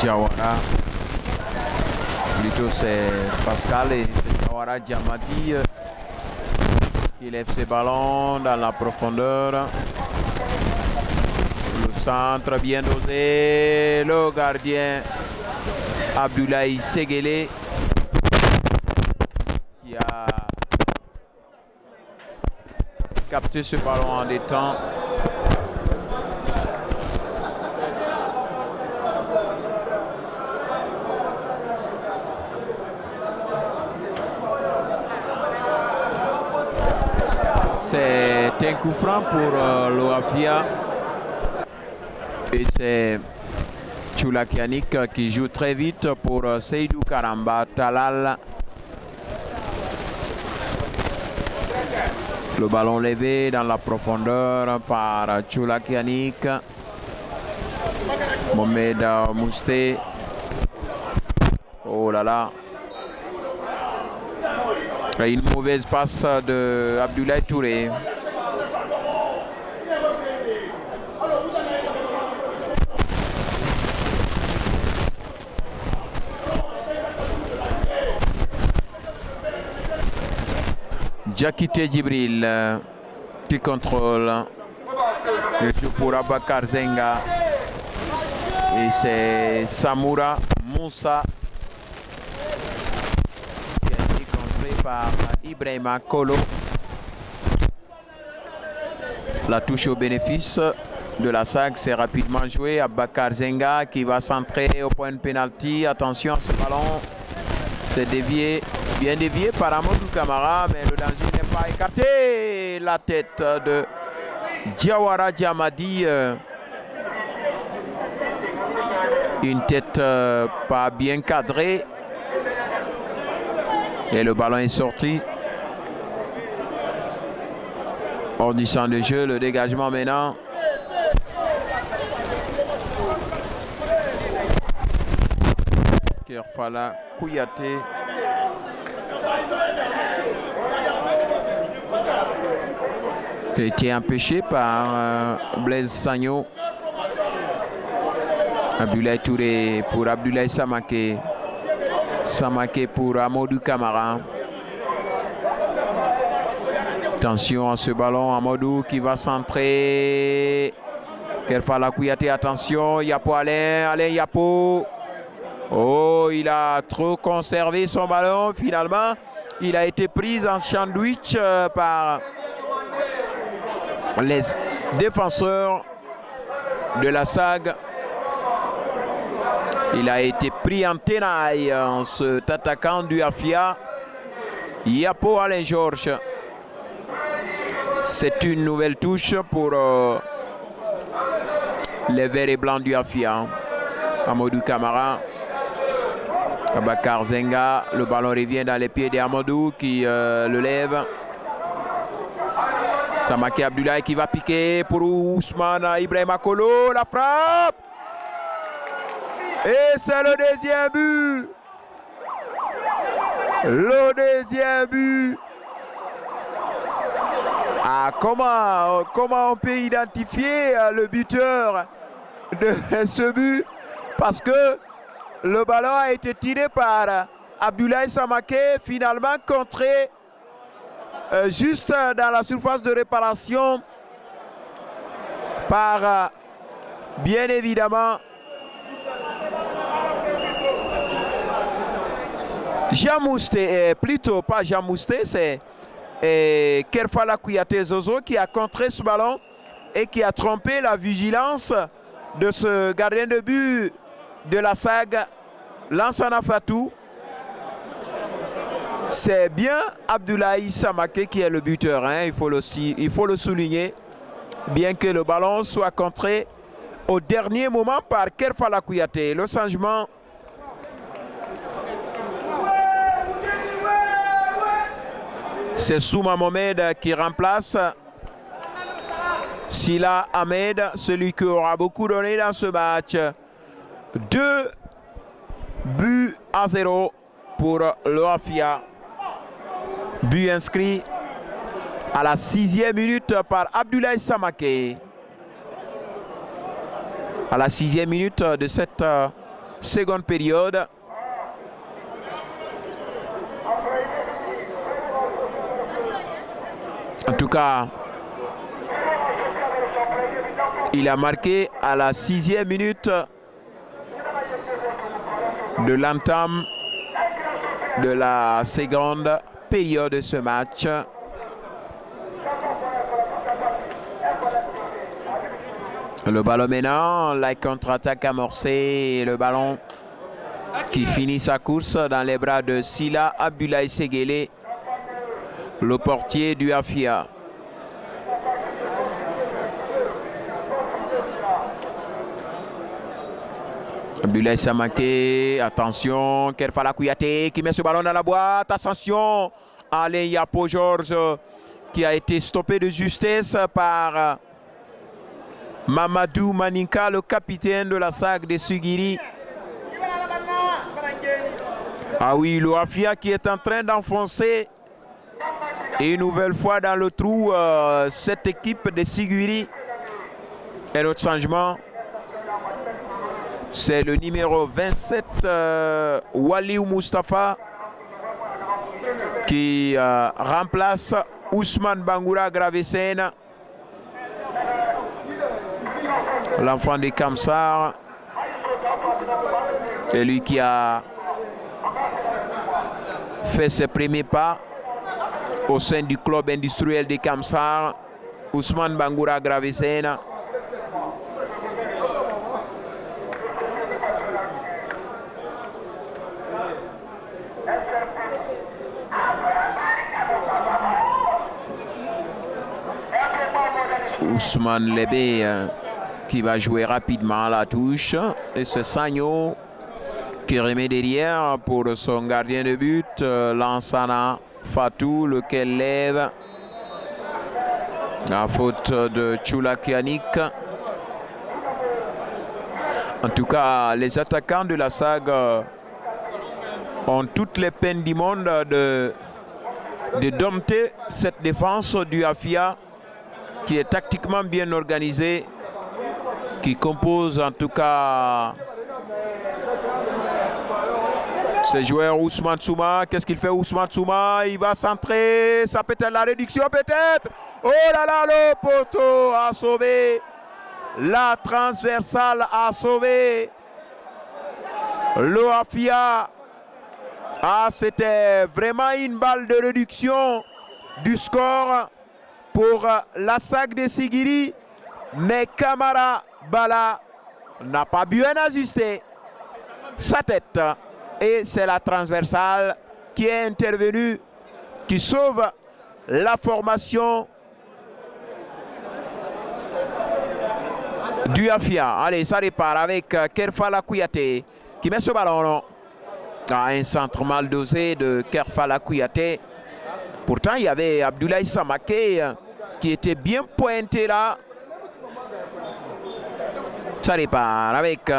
Diawara, plutôt c'est Pascal et c'est Diawara Diamadi qui lève ses ballons dans la profondeur. Le centre bien dosé, le gardien Abdoulaye Seguele qui a capté ce ballon en détente. C'est un coup franc pour l'Oafia. Et c'est Tchoulakianik qui joue très vite pour Seydou Karamba Talal. Le ballon levé dans la profondeur par Tchoulakianik. Mohamed Mousté. Oh là là. Une mauvaise passe de Abdoulaye Touré. Jakite Djibril qui contrôle. Il joue pour Abakar Zenga. Et c'est Samoura Moussa qui a été contré par Ibrahima Kolo. La touche au bénéfice de la SAG, c'est rapidement joué. Abakar Zenga qui va centrer au point de pénalty. Attention à ce ballon. C'est dévié, bien dévié par Amadou Kamara, mais le danger n'est pas écarté. La tête de Diawara Diamadi. Une tête pas bien cadrée. Et le ballon est sorti. Hors du champ de jeu, le dégagement maintenant. Kerfala Kouyaté. Qui a été empêché par Blaise Sagno. Abdoulaye Touré pour Abdoulaye Samaké. Samaké pour Amadou Kamara. Attention à ce ballon, Amadou qui va centrer. Kerfala Kouyaté, attention, Yapo Alain Yapo. Oh, il a trop conservé son ballon. Finalement, il a été pris en sandwich par les défenseurs de la SAG. Il a été pris en tenaille, cet attaquant du Afia, Yapo Alain Georges. C'est une nouvelle touche pour les verts et blancs du Afia. Amadou Camara, Abakar Zenga, le ballon revient dans les pieds d'Amadou qui le lève. Samake Abdoulaye qui va piquer pour Ousmane Ibrahima Kolo, la frappe. Et c'est le deuxième but. Le deuxième but. Ah, comment on peut identifier le buteur de ce but? Parce que le ballon a été tiré par Abdoulaye Samake, finalement contré juste dans la surface de réparation par, bien évidemment, Jean Mousté, plutôt pas Jean Mousté, c'est Kerfala Kouyaté Zozo qui a contré ce ballon et qui a trompé la vigilance de ce gardien de but de la SAG, Lansana Fatou. C'est bien Abdoulaye Samake qui est le buteur, hein, il faut le souligner, bien que le ballon soit contré au dernier moment par Kerfala Kouyaté. Le changement c'est Souma Mohamed qui remplace Sila Ahmed, celui qui aura beaucoup donné dans ce match. 2-0 pour le Afia. But inscrit à la 6e minute par Abdoulaye Samake. À la 6e minute de cette seconde période. En tout cas, il a marqué à la 6e minute de l'entame de la seconde période de ce match. Le ballon maintenant, la contre-attaque amorcée, le ballon qui finit sa course dans les bras de Sila Abdoulaye Seguele, le portier du Afia. Abdoulaye Samake, attention, Kerfala Kouyaté qui met ce ballon dans la boîte, attention, Alain Yapo Georges qui a été stoppé de justesse par Mamadou Maninka, le capitaine de la SAG de Sugiri. Ah oui, le Afia qui est en train d'enfoncer et une nouvelle fois dans le trou cette équipe de Sugiri. Et notre changement, c'est le numéro 27, Waliou Mustafa, qui remplace Ousmane Bangoura Gravesen, l'enfant de Kamsar. C'est lui qui a fait ses premiers pas au sein du club industriel de Kamsar, Ousmane Bangoura Gravesen. Ousmane Lebé qui va jouer rapidement à la touche. Et c'est Sagno qui remet derrière pour son gardien de but, Lansana Fatou, lequel lève la faute de Chulakianik. En tout cas, les attaquants de la SAG ont toutes les peines du monde de dompter cette défense du Afia, qui est tactiquement bien organisé, qui compose en tout cas ces joueurs. Ousmane Souma, qu'est-ce qu'il fait Ousmane Souma? Il va centrer, ça peut être la réduction peut-être. Oh là là, le poteau a sauvé, la transversale a sauvé le Afia. Ah, c'était vraiment une balle de réduction du score pour la SAG de Sigiri, mais Kamara Bala n'a pas bien ajusté. sa tête. Et c'est la transversale qui est intervenue, qui sauve la formation du Afia. Allez, ça repart avec Kerfala Kouyaté qui met ce ballon. Un centre mal dosé de Kerfala Kouyaté. Pourtant, il y avait Abdoulaye Samaké qui était bien pointé là. Ça repart avec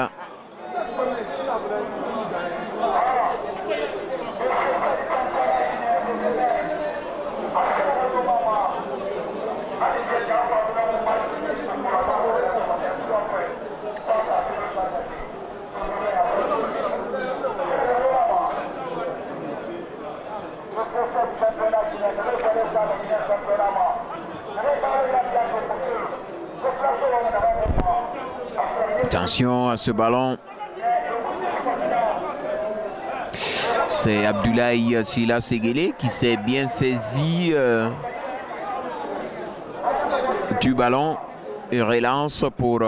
attention à ce ballon. C'est Abdoulaye Sila Séguélé qui s'est bien saisi du ballon et relance pour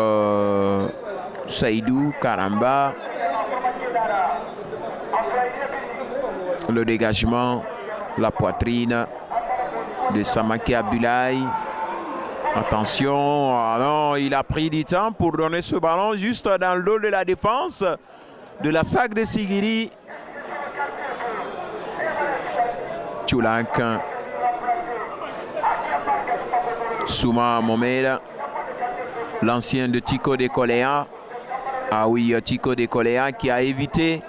Saïdou Karamba. Le dégagement, la poitrine de Samaké Abdoulaye. Attention, ah non, il a pris du temps pour donner ce ballon juste dans le dos de la défense de la SAC de Sigiri. Tchoulak. Souma Mohamed, l'ancien de Tico de Coléa. Ah oui, Tico de Coléa qui a évité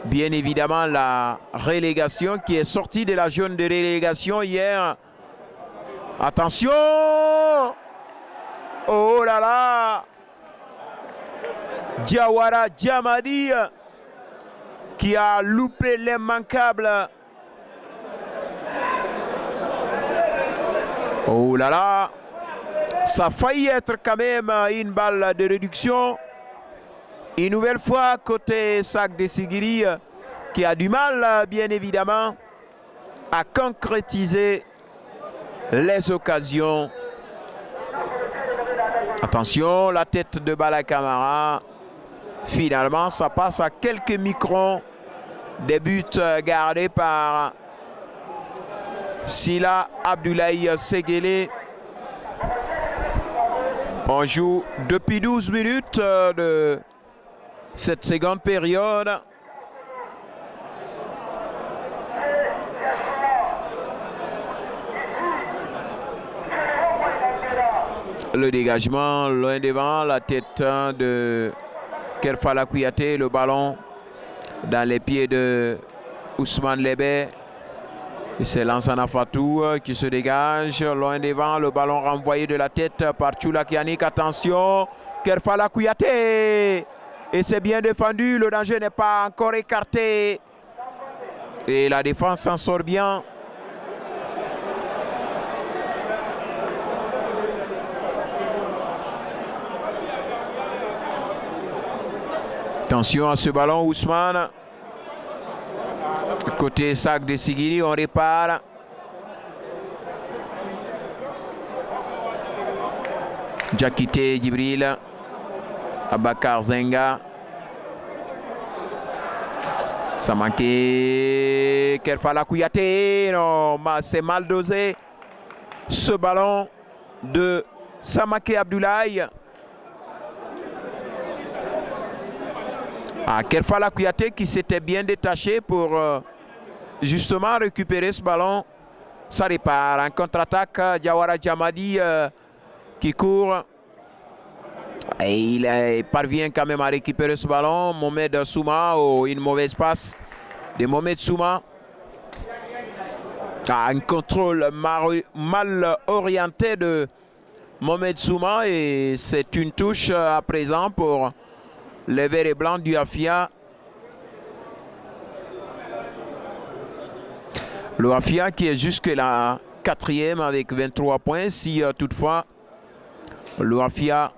bien évidemment la relégation, qui est sorti de la zone de relégation hier. Attention! Oh là là! Diawara Djamadi qui a loupé l'immanquable. Oh là là! Ça a failli être quand même une balle de réduction. Une nouvelle fois côté SAC de Sigiri qui a du mal bien évidemment à concrétiser les occasions. Attention, la tête de Bala Camara. Finalement, ça passe à quelques microns des buts gardés par Sila Abdoulaye Séguélé. On joue depuis 12 minutes de cette seconde période. Le dégagement loin devant, la tête de Kerfala Kouyaté, le ballon dans les pieds de Ousmane Lébé. Et c'est Lansana Fatou qui se dégage loin devant, le ballon renvoyé de la tête par Tchoulak Yannick. Attention, Kerfala Kouyaté. Et c'est bien défendu, le danger n'est pas encore écarté. Et la défense s'en sort bien. Attention à ce ballon, Ousmane. Côté SAC de Sigiri, on répare. Djakité Djibril. Abakar Zenga. Samaké Kerfala Kouyaté. Non, c'est mal dosé. Ce ballon de Samaké Abdoulaye. Kerfala Kouyaté qui s'était bien détaché pour justement récupérer ce ballon. Ça répare. En contre-attaque, Diawara Djamadi qui court. Et il parvient quand même à récupérer ce ballon. Mohamed Souma, une mauvaise passe de Mohamed Souma. Un contrôle mal orienté de Mohamed Souma. Et c'est une touche à présent pour les verts et blancs du Afia. Le Afia qui est jusque-là 4e avec 23 points. Si toutefois le Afia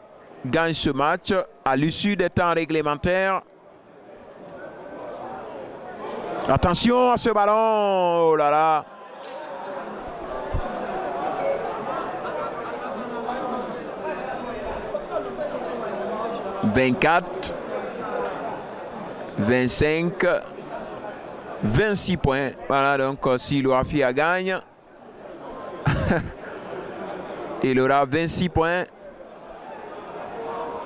gagne ce match à l'issue des temps réglementaires. Attention à ce ballon. Oh là là. 25, 26 points. Voilà, donc si l'Oafia gagne, il aura 26 points.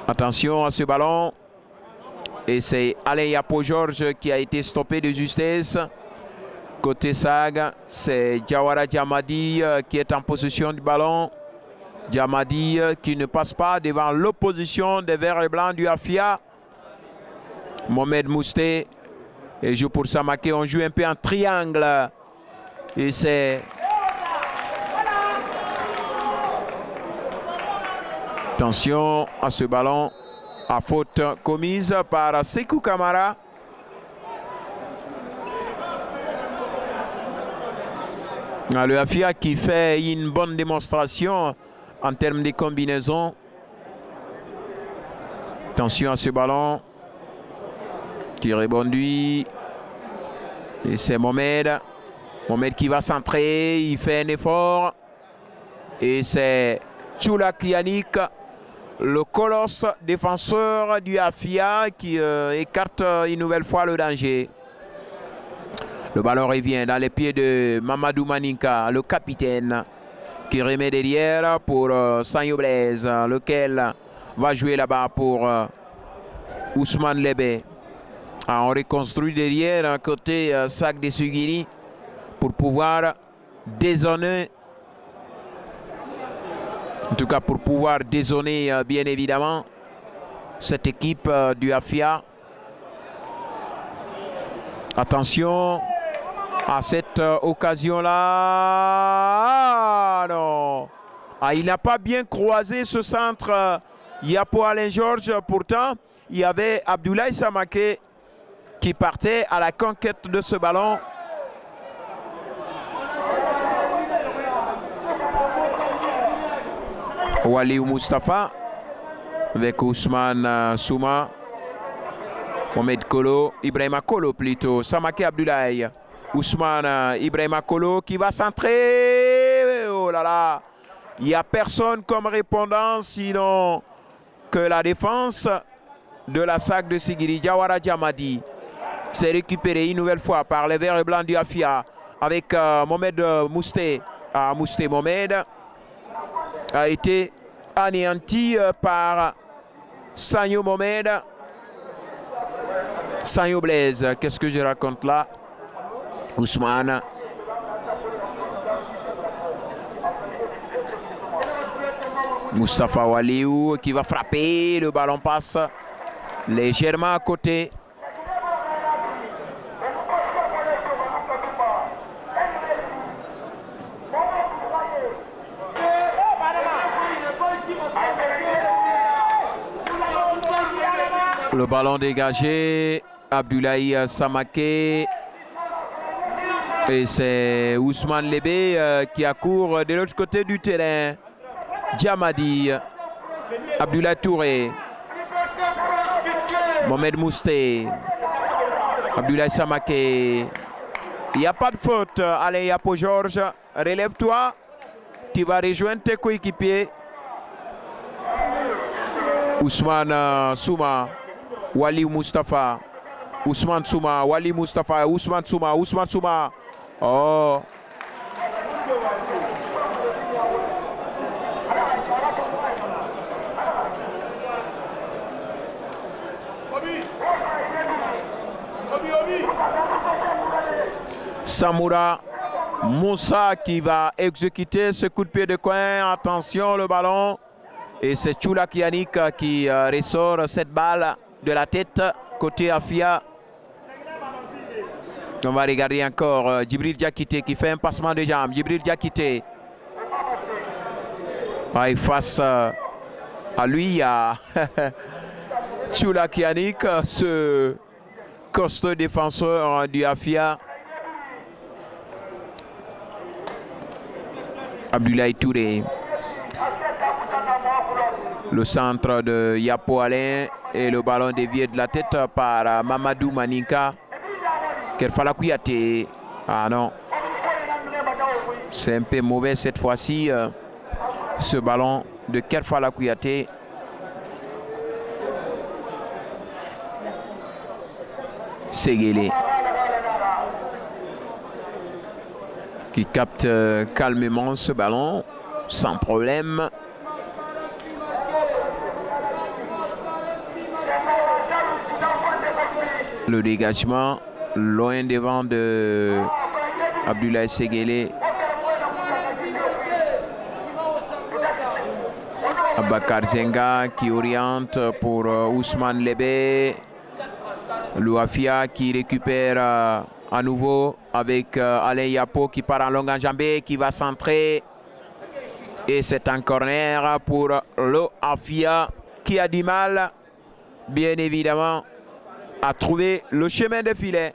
Attention à ce ballon. Et c'est Alain Yapo Georges qui a été stoppé de justesse. Côté SAG, c'est Jawara Djamadi qui est en possession du ballon. Djamadi qui ne passe pas devant l'opposition des verts et blancs du Afia. Mohamed Mousté et joue pour Samaké. On joue un peu en triangle. Et c'est... Attention à ce ballon. À faute commise par Sekou Kamara. Le Afia qui fait une bonne démonstration en termes de combinaison. Attention à ce ballon qui rebondit. Et c'est Mohamed. Mohamed qui va centrer. Il fait un effort. Et c'est Choulak Yannick, le colosse défenseur du Afia qui écarte une nouvelle fois le danger. Le ballon revient dans les pieds de Mamadou Maninka, le capitaine, qui remet derrière pour Sanyo Blaise, lequel va jouer là-bas pour Ousmane Lébé. On reconstruit derrière côté Sac de Sugiri pour pouvoir dézoner. En tout cas, pour pouvoir dézoner, bien évidemment, cette équipe du Afia. Attention à cette occasion-là. Ah non! Ah, il n'a pas bien croisé ce centre. Yapo Alain Georges. Pourtant, il y avait Abdoulaye Samaké qui partait à la conquête de ce ballon. Waliou Mustafa avec Ousmane Souma, Mohamed Kolo, Ibrahima Kolo plutôt, Samaké Abdoulaye, Ousmane Ibrahima Kolo qui va centrer. Oh là là, il n'y a personne comme répondant sinon que la défense de la SAC de Sigiri. Jawara Djamadi s'est récupéré une nouvelle fois par les verts et blancs du Afia avec Mohamed Mousté. Mousté Mohamed a été anéanti par Sanyo Mohamed. Sanyo Blaise, qu'est-ce que je raconte là? Ousmane. Mustafa Waliou qui va frapper, le ballon passe légèrement à côté. Le ballon dégagé, Abdoulaye Samaké. Et c'est Ousmane Lébé qui accourt de l'autre côté du terrain. Djamadi, Abdoulaye Touré, Mohamed Mousté, Abdoulaye Samaké. Il n'y a pas de faute. Allez, Yapo Georges, relève-toi. Tu vas rejoindre tes coéquipiers. Ousmane Souma, Waliou Mustafa, Ousmane Souma, Wali Mustafa, Ousmane Souma, Ousmane Souma. Oh. Samoura Moussa qui va exécuter ce coup de pied de coin. Attention, le ballon. Et c'est Choulak Yannick qui ressort cette balle de la tête côté Afia. On va regarder encore Djibril Diakité qui fait un passement de jambes. Djibril Diakité. Et face à lui, il y a Choulak Yannick, ce costaud défenseur du Afia. Abdoulaye Touré. Le centre de Yapo Alain et le ballon dévié de la tête par Mamadou Maninka. Kerfala Kouyaté. Ah non. C'est un peu mauvais cette fois-ci. Ce ballon de Kerfala Kouyaté. Ségélé qui capte calmement ce ballon sans problème. Le dégagement loin devant de Abdoulaye Ségélé. Bakar Zenga qui oriente pour Ousmane Lébé. Louafia qui récupère à nouveau avec Alain Yapo qui part en longue enjambée, qui va centrer. Et c'est un corner pour Louafia qui a du mal, bien évidemment, à trouver le chemin de filet.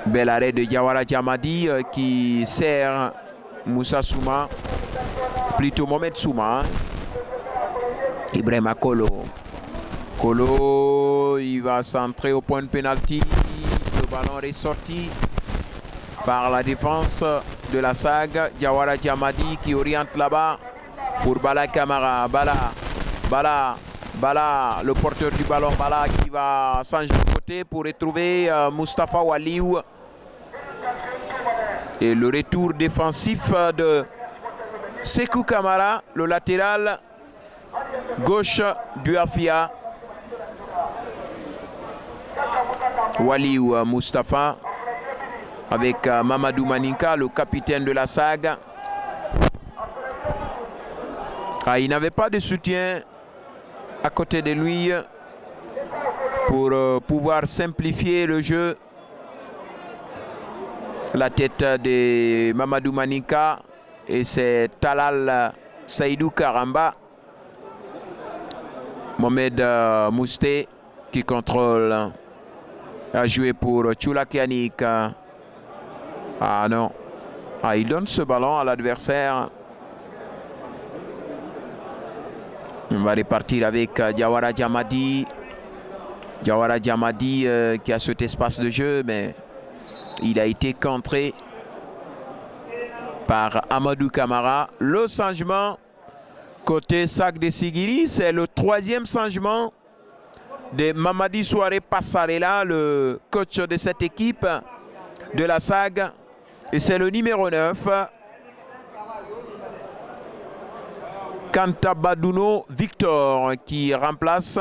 Bel arrêt de Diawara Djamadi qui sert Moussa Souma, plutôt Mohamed Souma. Ibrahima Kolo. Kolo, il va centrer au point de pénalty. Le ballon est sorti par la défense de la SAG. Diawara Djamadi qui oriente là-bas pour Bala Kamara. Bala, le porteur du ballon. Bala qui va changer de côté pour retrouver Mustafa Waliou. Et le retour défensif de Sekou Kamara, le latéral gauche du Afia. Waliou Mustafa avec Mamadou Maninka, le capitaine de la SAG. Il n'avait pas de soutien à côté de lui pour pouvoir simplifier le jeu. La tête de Mamadou Maninka et c'est Talal Saïdou Karamba. Mohamed Mousté qui contrôle, a joué pour Tchoulak Yannick. Ah non, il donne ce ballon à l'adversaire. On va repartir avec Diawara Djamadi. Diawara Djamadi qui a cet espace de jeu, mais il a été contré par Amadou Kamara. Le changement côté SAG de Sigiri, c'est le troisième changement de Mamadi Souare Passarella, le coach de cette équipe de la SAG. Et c'est le numéro 9, Kantabadouno Victor, qui remplace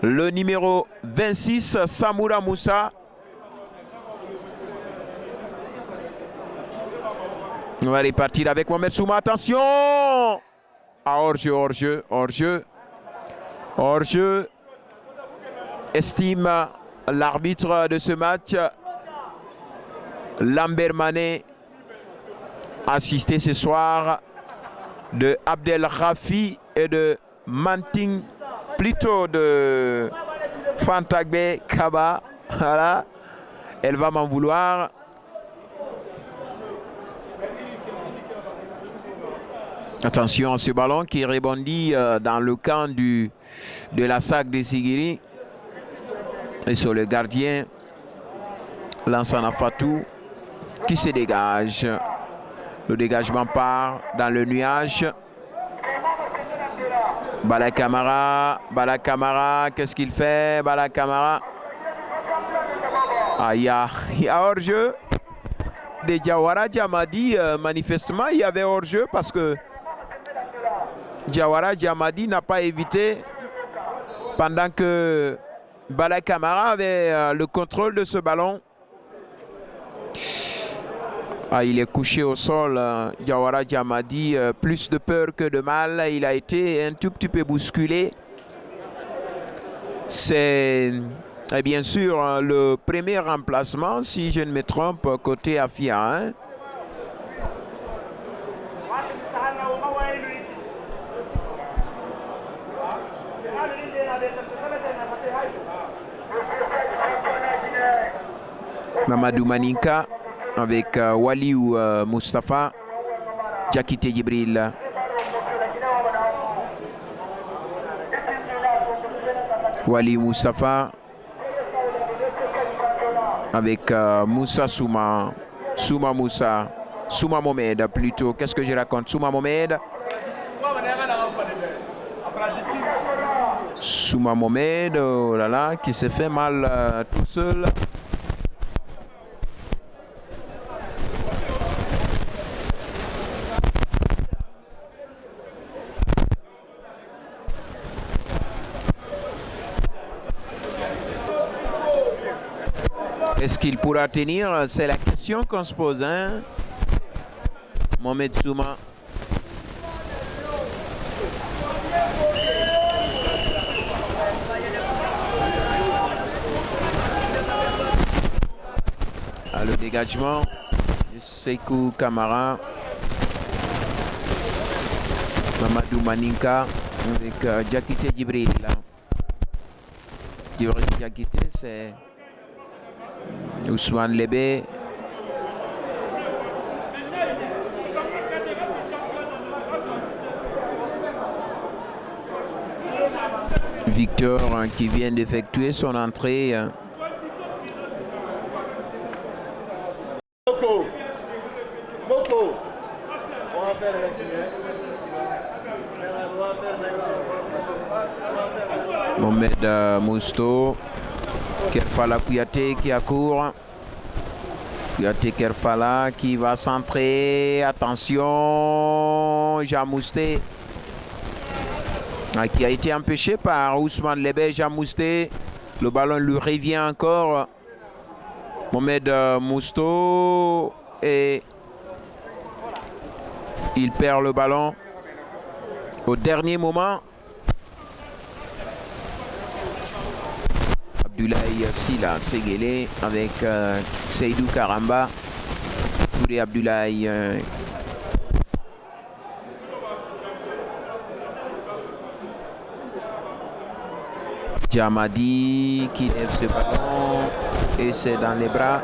le numéro 26, Samoura Moussa. On va repartir avec Mohamed Souma. Attention! Hors-jeu. Estime l'arbitre de ce match, Lambert Mané, assisté ce soir de Abdel Rafi et de Manting, plutôt de Fantagbe Kaba. Voilà, elle va m'en vouloir. Attention à ce ballon qui rebondit dans le camp de la SAG de Sigiri. Et sur le gardien, Lansana Fatou, qui se dégage. Le dégagement part dans le nuage. Bala Kamara, qu'est-ce qu'il fait? Bala Kamara. Il y a hors-jeu de Diawara Djamadi. Manifestement, il y avait hors-jeu parce que Diawara Djamadi n'a pas évité pendant que Bala Kamara avait le contrôle de ce ballon. Il est couché au sol, Diawara Djamadi, plus de peur que de mal. Il a été un tout petit peu bousculé. C'est bien sûr le premier remplacement, si je ne me trompe, côté Afia. Hein. Mamadou Maninka avec Waliou Mustafa, Jakite Djibril. Waliou Mustafa avec Moussa Souma. Souma Mohamed plutôt. Qu'est-ce que je raconte? Souma Mohamed. Souma Mohamed, oh là là, qui s'est fait mal tout seul. Est-ce qu'il pourra tenir? C'est la question qu'on se pose, hein? Mohamed Souma. Le dégagement de Sekou Kamara, Mamadou Maninka avec Diakité Djibril. Djibril Diakité, c'est Ousmane Lébé. Victor qui vient d'effectuer son entrée. Mohamed Mousto, Kerfala Kouyaté qui accourt. Kouyaté Kerfala qui va centrer. Attention, Jamousté qui a été empêché par Ousmane Lébé. Jamousté, le ballon lui revient encore. Mohamed Mousto et il perd le ballon au dernier moment. Abdoulaye Sila Séguélé avec Seydou Karamba. Touré Abdoulaye. Djamadi qui lève ce ballon et c'est dans les bras.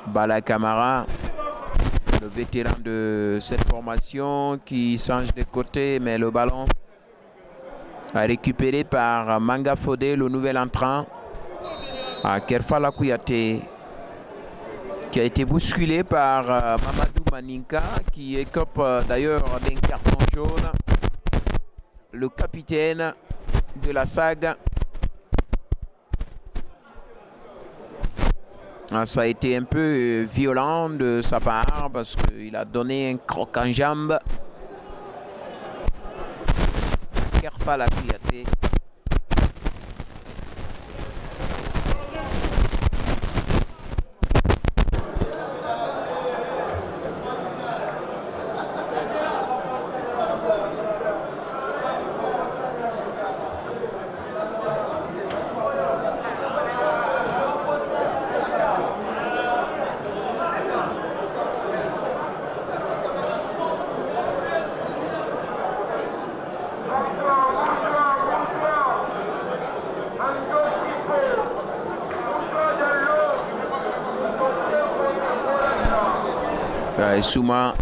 Bala Kamara, le vétéran de cette formation qui change de côté, mais le ballon a récupéré par Manga Fodé, le nouvel entrant. Kerfala Kouyaté qui a été bousculé par Mamadou Maninka qui écope d'ailleurs d'un carton jaune. Le capitaine de la SAG. Ça a été un peu violent de sa part parce qu'il a donné un croc en jambe. Kerfala Kouyaté. Souma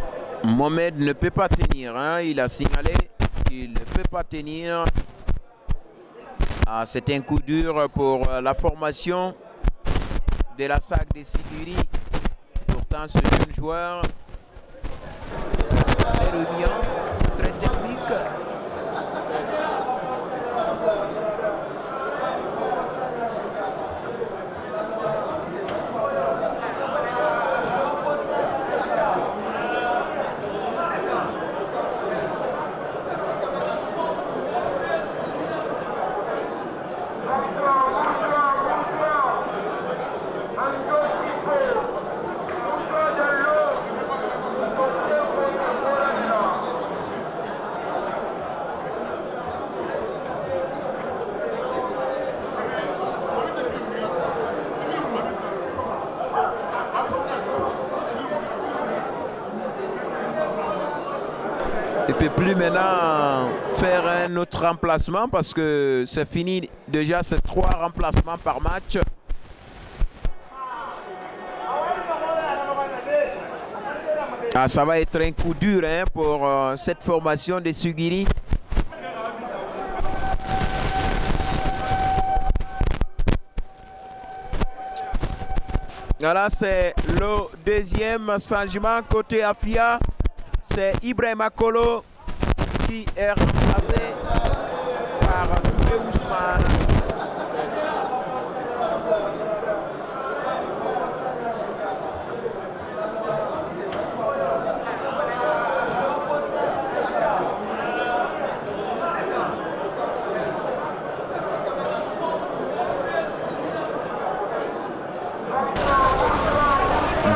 Mohamed ne peut pas tenir, hein. Il a signalé qu'il ne peut pas tenir. C'est un coup dur pour la formation de la SAG de Siduri. Pourtant ce jeune joueur très remuant, très technique. Il ne peut plus maintenant faire un autre remplacement parce que c'est fini. Déjà, c'est 3 remplacements par match. Ah, ça va être un coup dur hein, pour cette formation de Sugiri. Voilà, c'est le deuxième changement côté Afia. C'est Ibrahima Kolo qui est remplacé par Toubé Ousmane.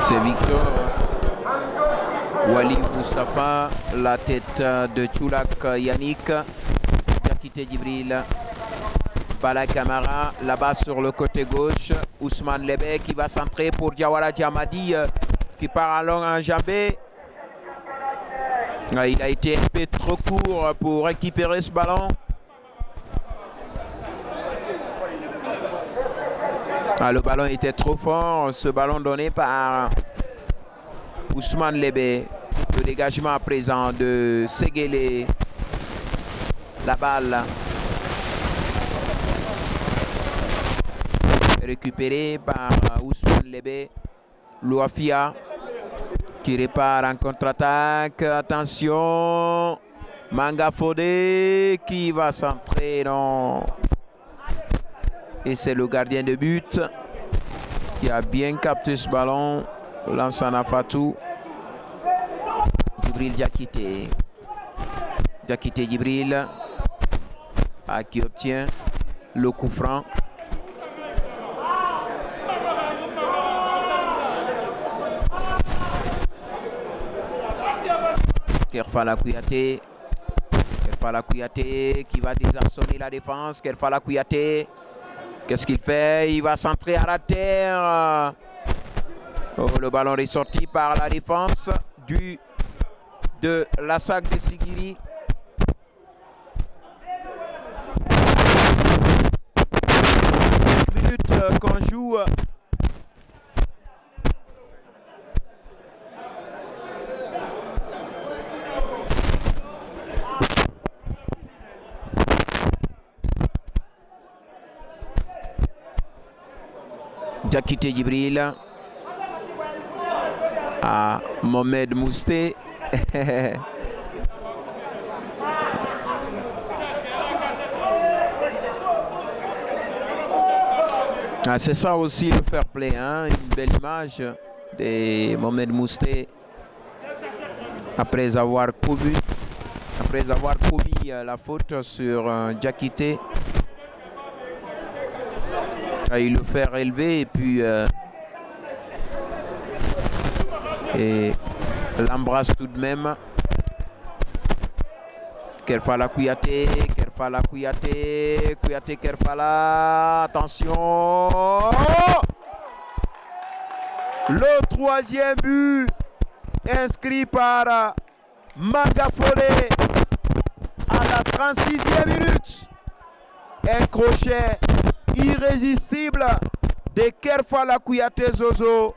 C'est Victor Wali Moustapha, la tête de Tchoulak Yannick, Diakité Djibril, Bala Kamara, là-bas sur le côté gauche, Ousmane Lebe qui va centrer pour Diawara Diamadi qui part à long enjambé. Il a été un peu trop court pour récupérer ce ballon. Ah, le ballon était trop fort, ce ballon donné par Ousmane Lebe. Le dégagement à présent de Seguele. La balle récupérée par Ousmane Lebe. Louafia qui répare en contre-attaque. Attention, Manga Fodé qui va centrer. Non. Et c'est le gardien de but qui a bien capté ce ballon. Lansana Fatou. Djibril Diakité. Diakité Djibril qui obtient le coup franc. Kerfala Kouyaté. Kerfala Kouyaté qui va désarçonner la défense. Kerfala Kouyaté. Qu'est-ce qu'il fait? Il va centrer à la terre. Oh, le ballon est sorti par la défense de la SAC de Sigiri. Minutes qu'on joue. Diakité Djibril à Mohamed Mousté. C'est ça aussi le fair play, hein? Une belle image de Mohamed Mousté après avoir commis la faute sur Diakité. Il le fait relever et puis et l'embrasse tout de même. Kerfala Kouyaté, Kerfala Kouyaté, Kouyaté Kerfala, attention. Le troisième but inscrit par Manga Fodé à la 36e minute. Un crochet irrésistible de Kerfala Kouyaté Zozo.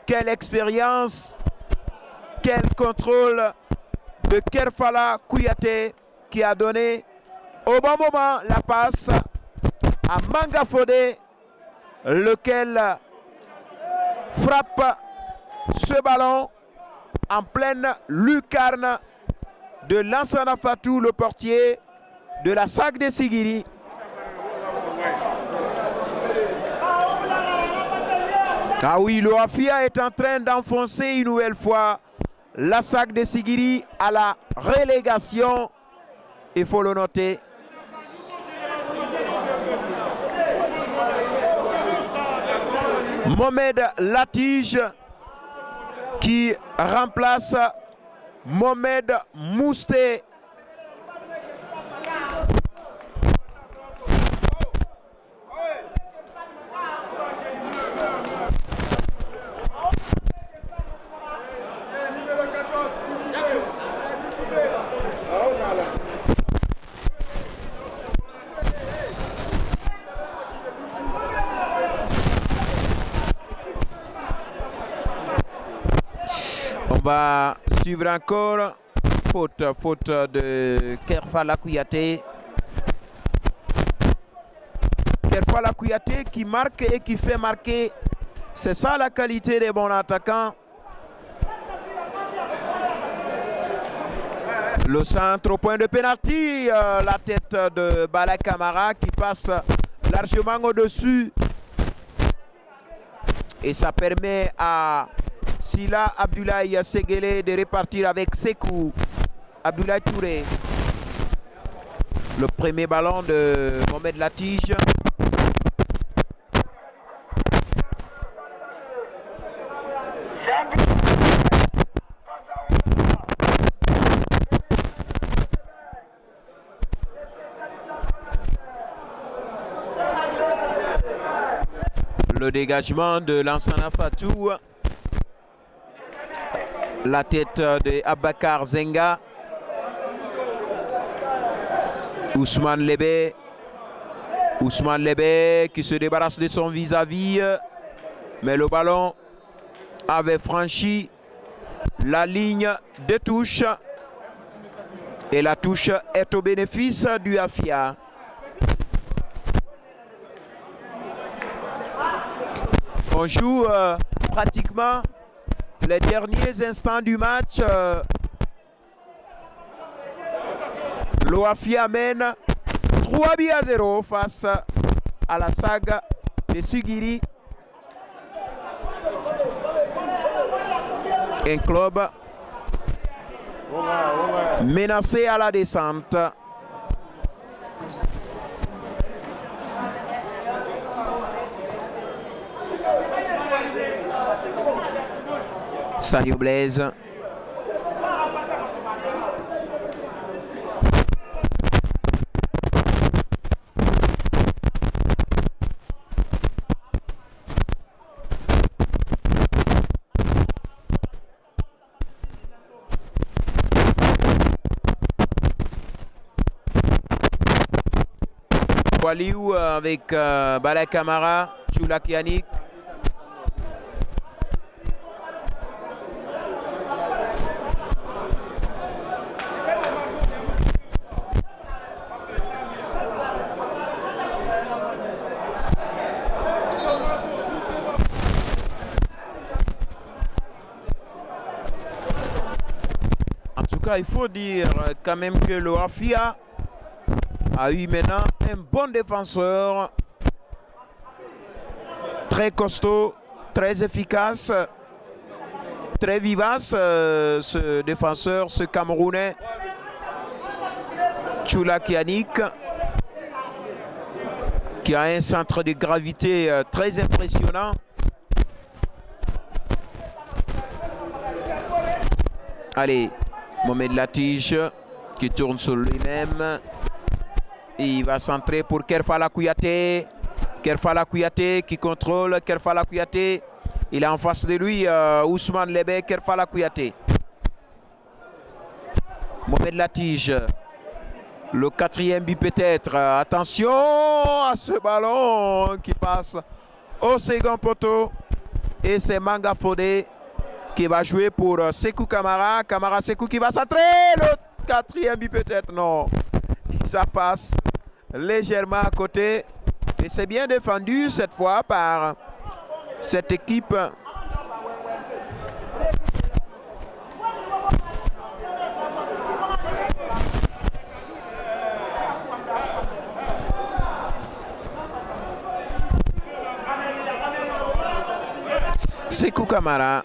Quelle expérience, quel contrôle de Kerfala Kouyaté qui a donné au bon moment la passe à Manga Fodé, lequel frappe ce ballon en pleine lucarne de Lansana Fatou, le portier de la SAC de Sigiri. Ah oui, le Afia est en train d'enfoncer une nouvelle fois la SAC de Sigiri à la relégation. Il faut le noter. Mohamed Latige qui remplace Mohamed Mousté. va suivre encore. Faute de Kerfala Kouyaté. Kerfala Kouyaté qui marque et qui fait marquer. C'est ça la qualité des bons attaquants. Le centre au point de pénalty. La tête de Bala Camara qui passe largement au-dessus. Et ça permet à Sila Abdoulaye Seguele de repartir avec Sékou Abdoulaye Touré. Le premier ballon de Mohamed Latige. Le dégagement de Lansana Fatou. La tête de Abakar Zenga. Ousmane Lébé. Ousmane Lébé qui se débarrasse de son vis-à-vis. Mais le ballon avait franchi la ligne de touche. Et la touche est au bénéfice du Afia. On joue pratiquement les derniers instants du match. L'Oafia mène 3-0 face à la saga de Sugiri. Un club menacé à la descente. Sadio Blaise. Waliou avec Bala Camara, Choulak Yannick. En tout cas, il faut dire quand même que le Afia a eu maintenant un bon défenseur, très costaud, très efficace, très vivace, ce défenseur, ce Camerounais, Choulak Yannick, qui a un centre de gravité très impressionnant. Allez, Mohamed Latige qui tourne sur lui-même. Il va centrer pour Kerfala Kouyaté. Kerfala Kouyaté qui contrôle. Kerfala Kouyaté. Il a en face de lui Ousmane Lébé. Kerfala Kouyaté. Mohamed Latige. Le quatrième but peut-être. Attention à ce ballon qui passe au second poteau. Et c'est Manga Fodé qui va jouer pour Sékou Camara. Camara Sékou qui va centrer. Le quatrième but peut-être. Non. Ça passe légèrement à côté. Et c'est bien défendu cette fois par cette équipe. Sékou Camara.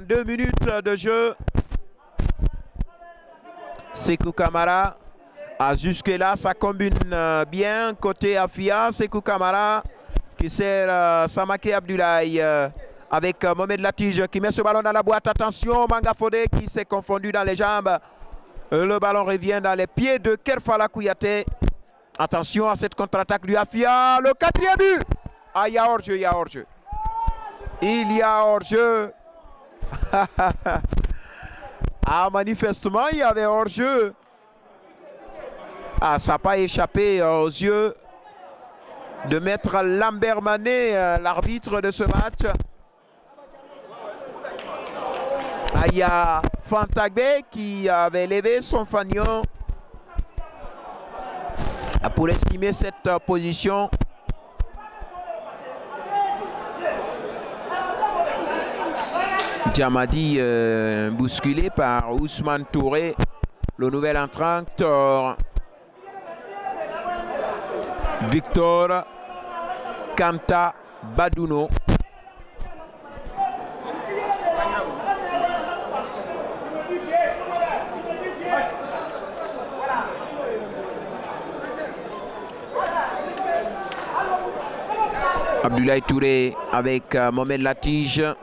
Deux minutes de jeu. Sékou Camara. Jusque-là, ça combine bien côté Afia. Sékou Camara qui sert Samake Abdoulaye avec Mohamed Latige qui met ce ballon dans la boîte. Attention, Manga Fodé qui s'est confondu dans les jambes. Le ballon revient dans les pieds de Kerfala Kouyaté. Attention à cette contre-attaque du Afia. Le quatrième but. Ah, il y a hors-jeu, il y a hors-jeu. Il y a hors-jeu. Ah, manifestement, il y avait hors-jeu. Ah, ça n'a pas échappé aux yeux de Maître Lambert Mané, l'arbitre de ce match. Aya Fantagbe qui avait levé son fanion pour estimer cette position. Djamadi bousculé par Ousmane Touré, le nouvel entrant. Victor Kanta Badouno. Abdoulaye Touré avec Mohamed Latige.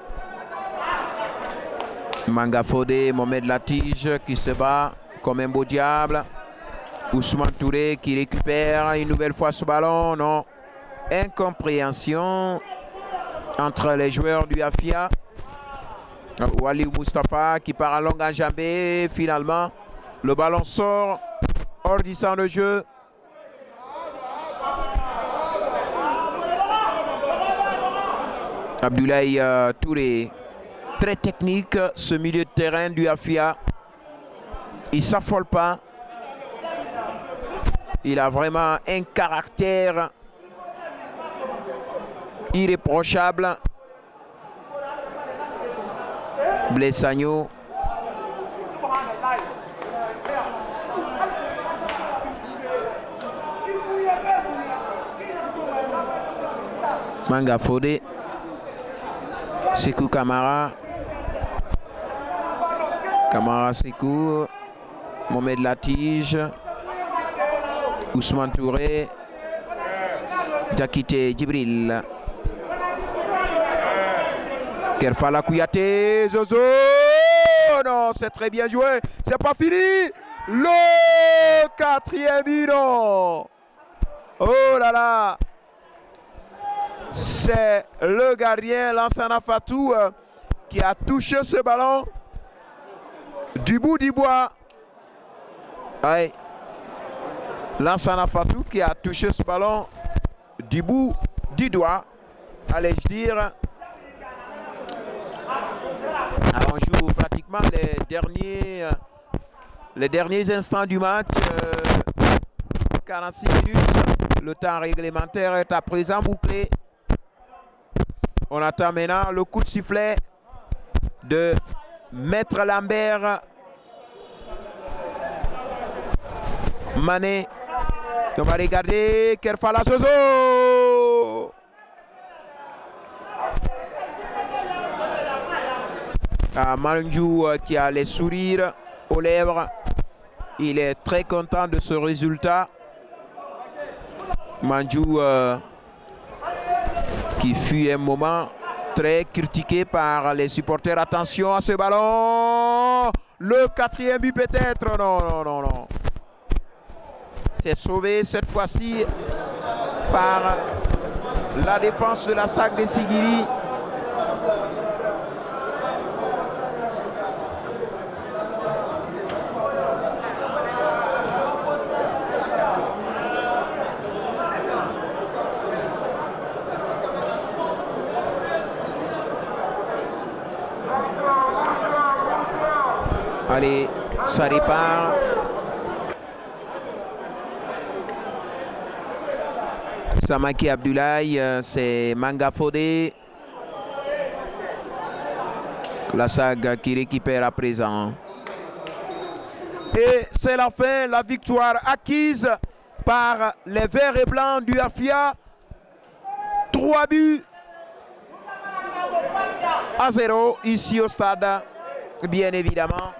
Manga Fodé, Mohamed Latige qui se bat comme un beau diable. Ousmane Touré qui récupère une nouvelle fois ce ballon. Non. Incompréhension entre les joueurs du Afia. Waliou Moustapha qui part en longue enjambée. Finalement, le ballon sort hors du champ de jeu. Abdoulaye Touré, très technique, ce milieu de terrain du Afia. Il ne s'affole pas. Il a vraiment un caractère irréprochable. Blaise Sagno. Manga Fodé. Sekou Kamara. Kamara Sekou. Mohamed Latige. Ousmane Touré. Diakité Djibril. Kerfala Kouyaté. Zozo. Non, c'est très bien joué. C'est pas fini. Le 4e bidon. Oh là là. C'est le gardien Lansana Fatou qui a touché ce ballon du bout du bois. Ouais. Lansana Fatou qui a touché ce ballon du bout du doigt, allais-je dire. Alors on joue pratiquement les derniers instants du match. 46 minutes. Le temps réglementaire est à présent bouclé. On attend maintenant le coup de sifflet de Maître Lambert Mané. On va regarder Kerfala Zozo. Manjou qui a les sourires aux lèvres. Il est très content de ce résultat. Manjou qui fut un moment très critiqué par les supporters. Attention à ce ballon. Le 4e but peut-être. Non, non, non, non. C'est sauvé cette fois-ci par la défense de la SAC de Sigiri. Allez, ça répare. Samaki Abdoulaye, c'est Manga Fodé. La SAG qui récupère à présent. Et c'est la fin, la victoire acquise par les Verts et Blancs du Afia. 3 buts à 0 ici au stade, bien évidemment.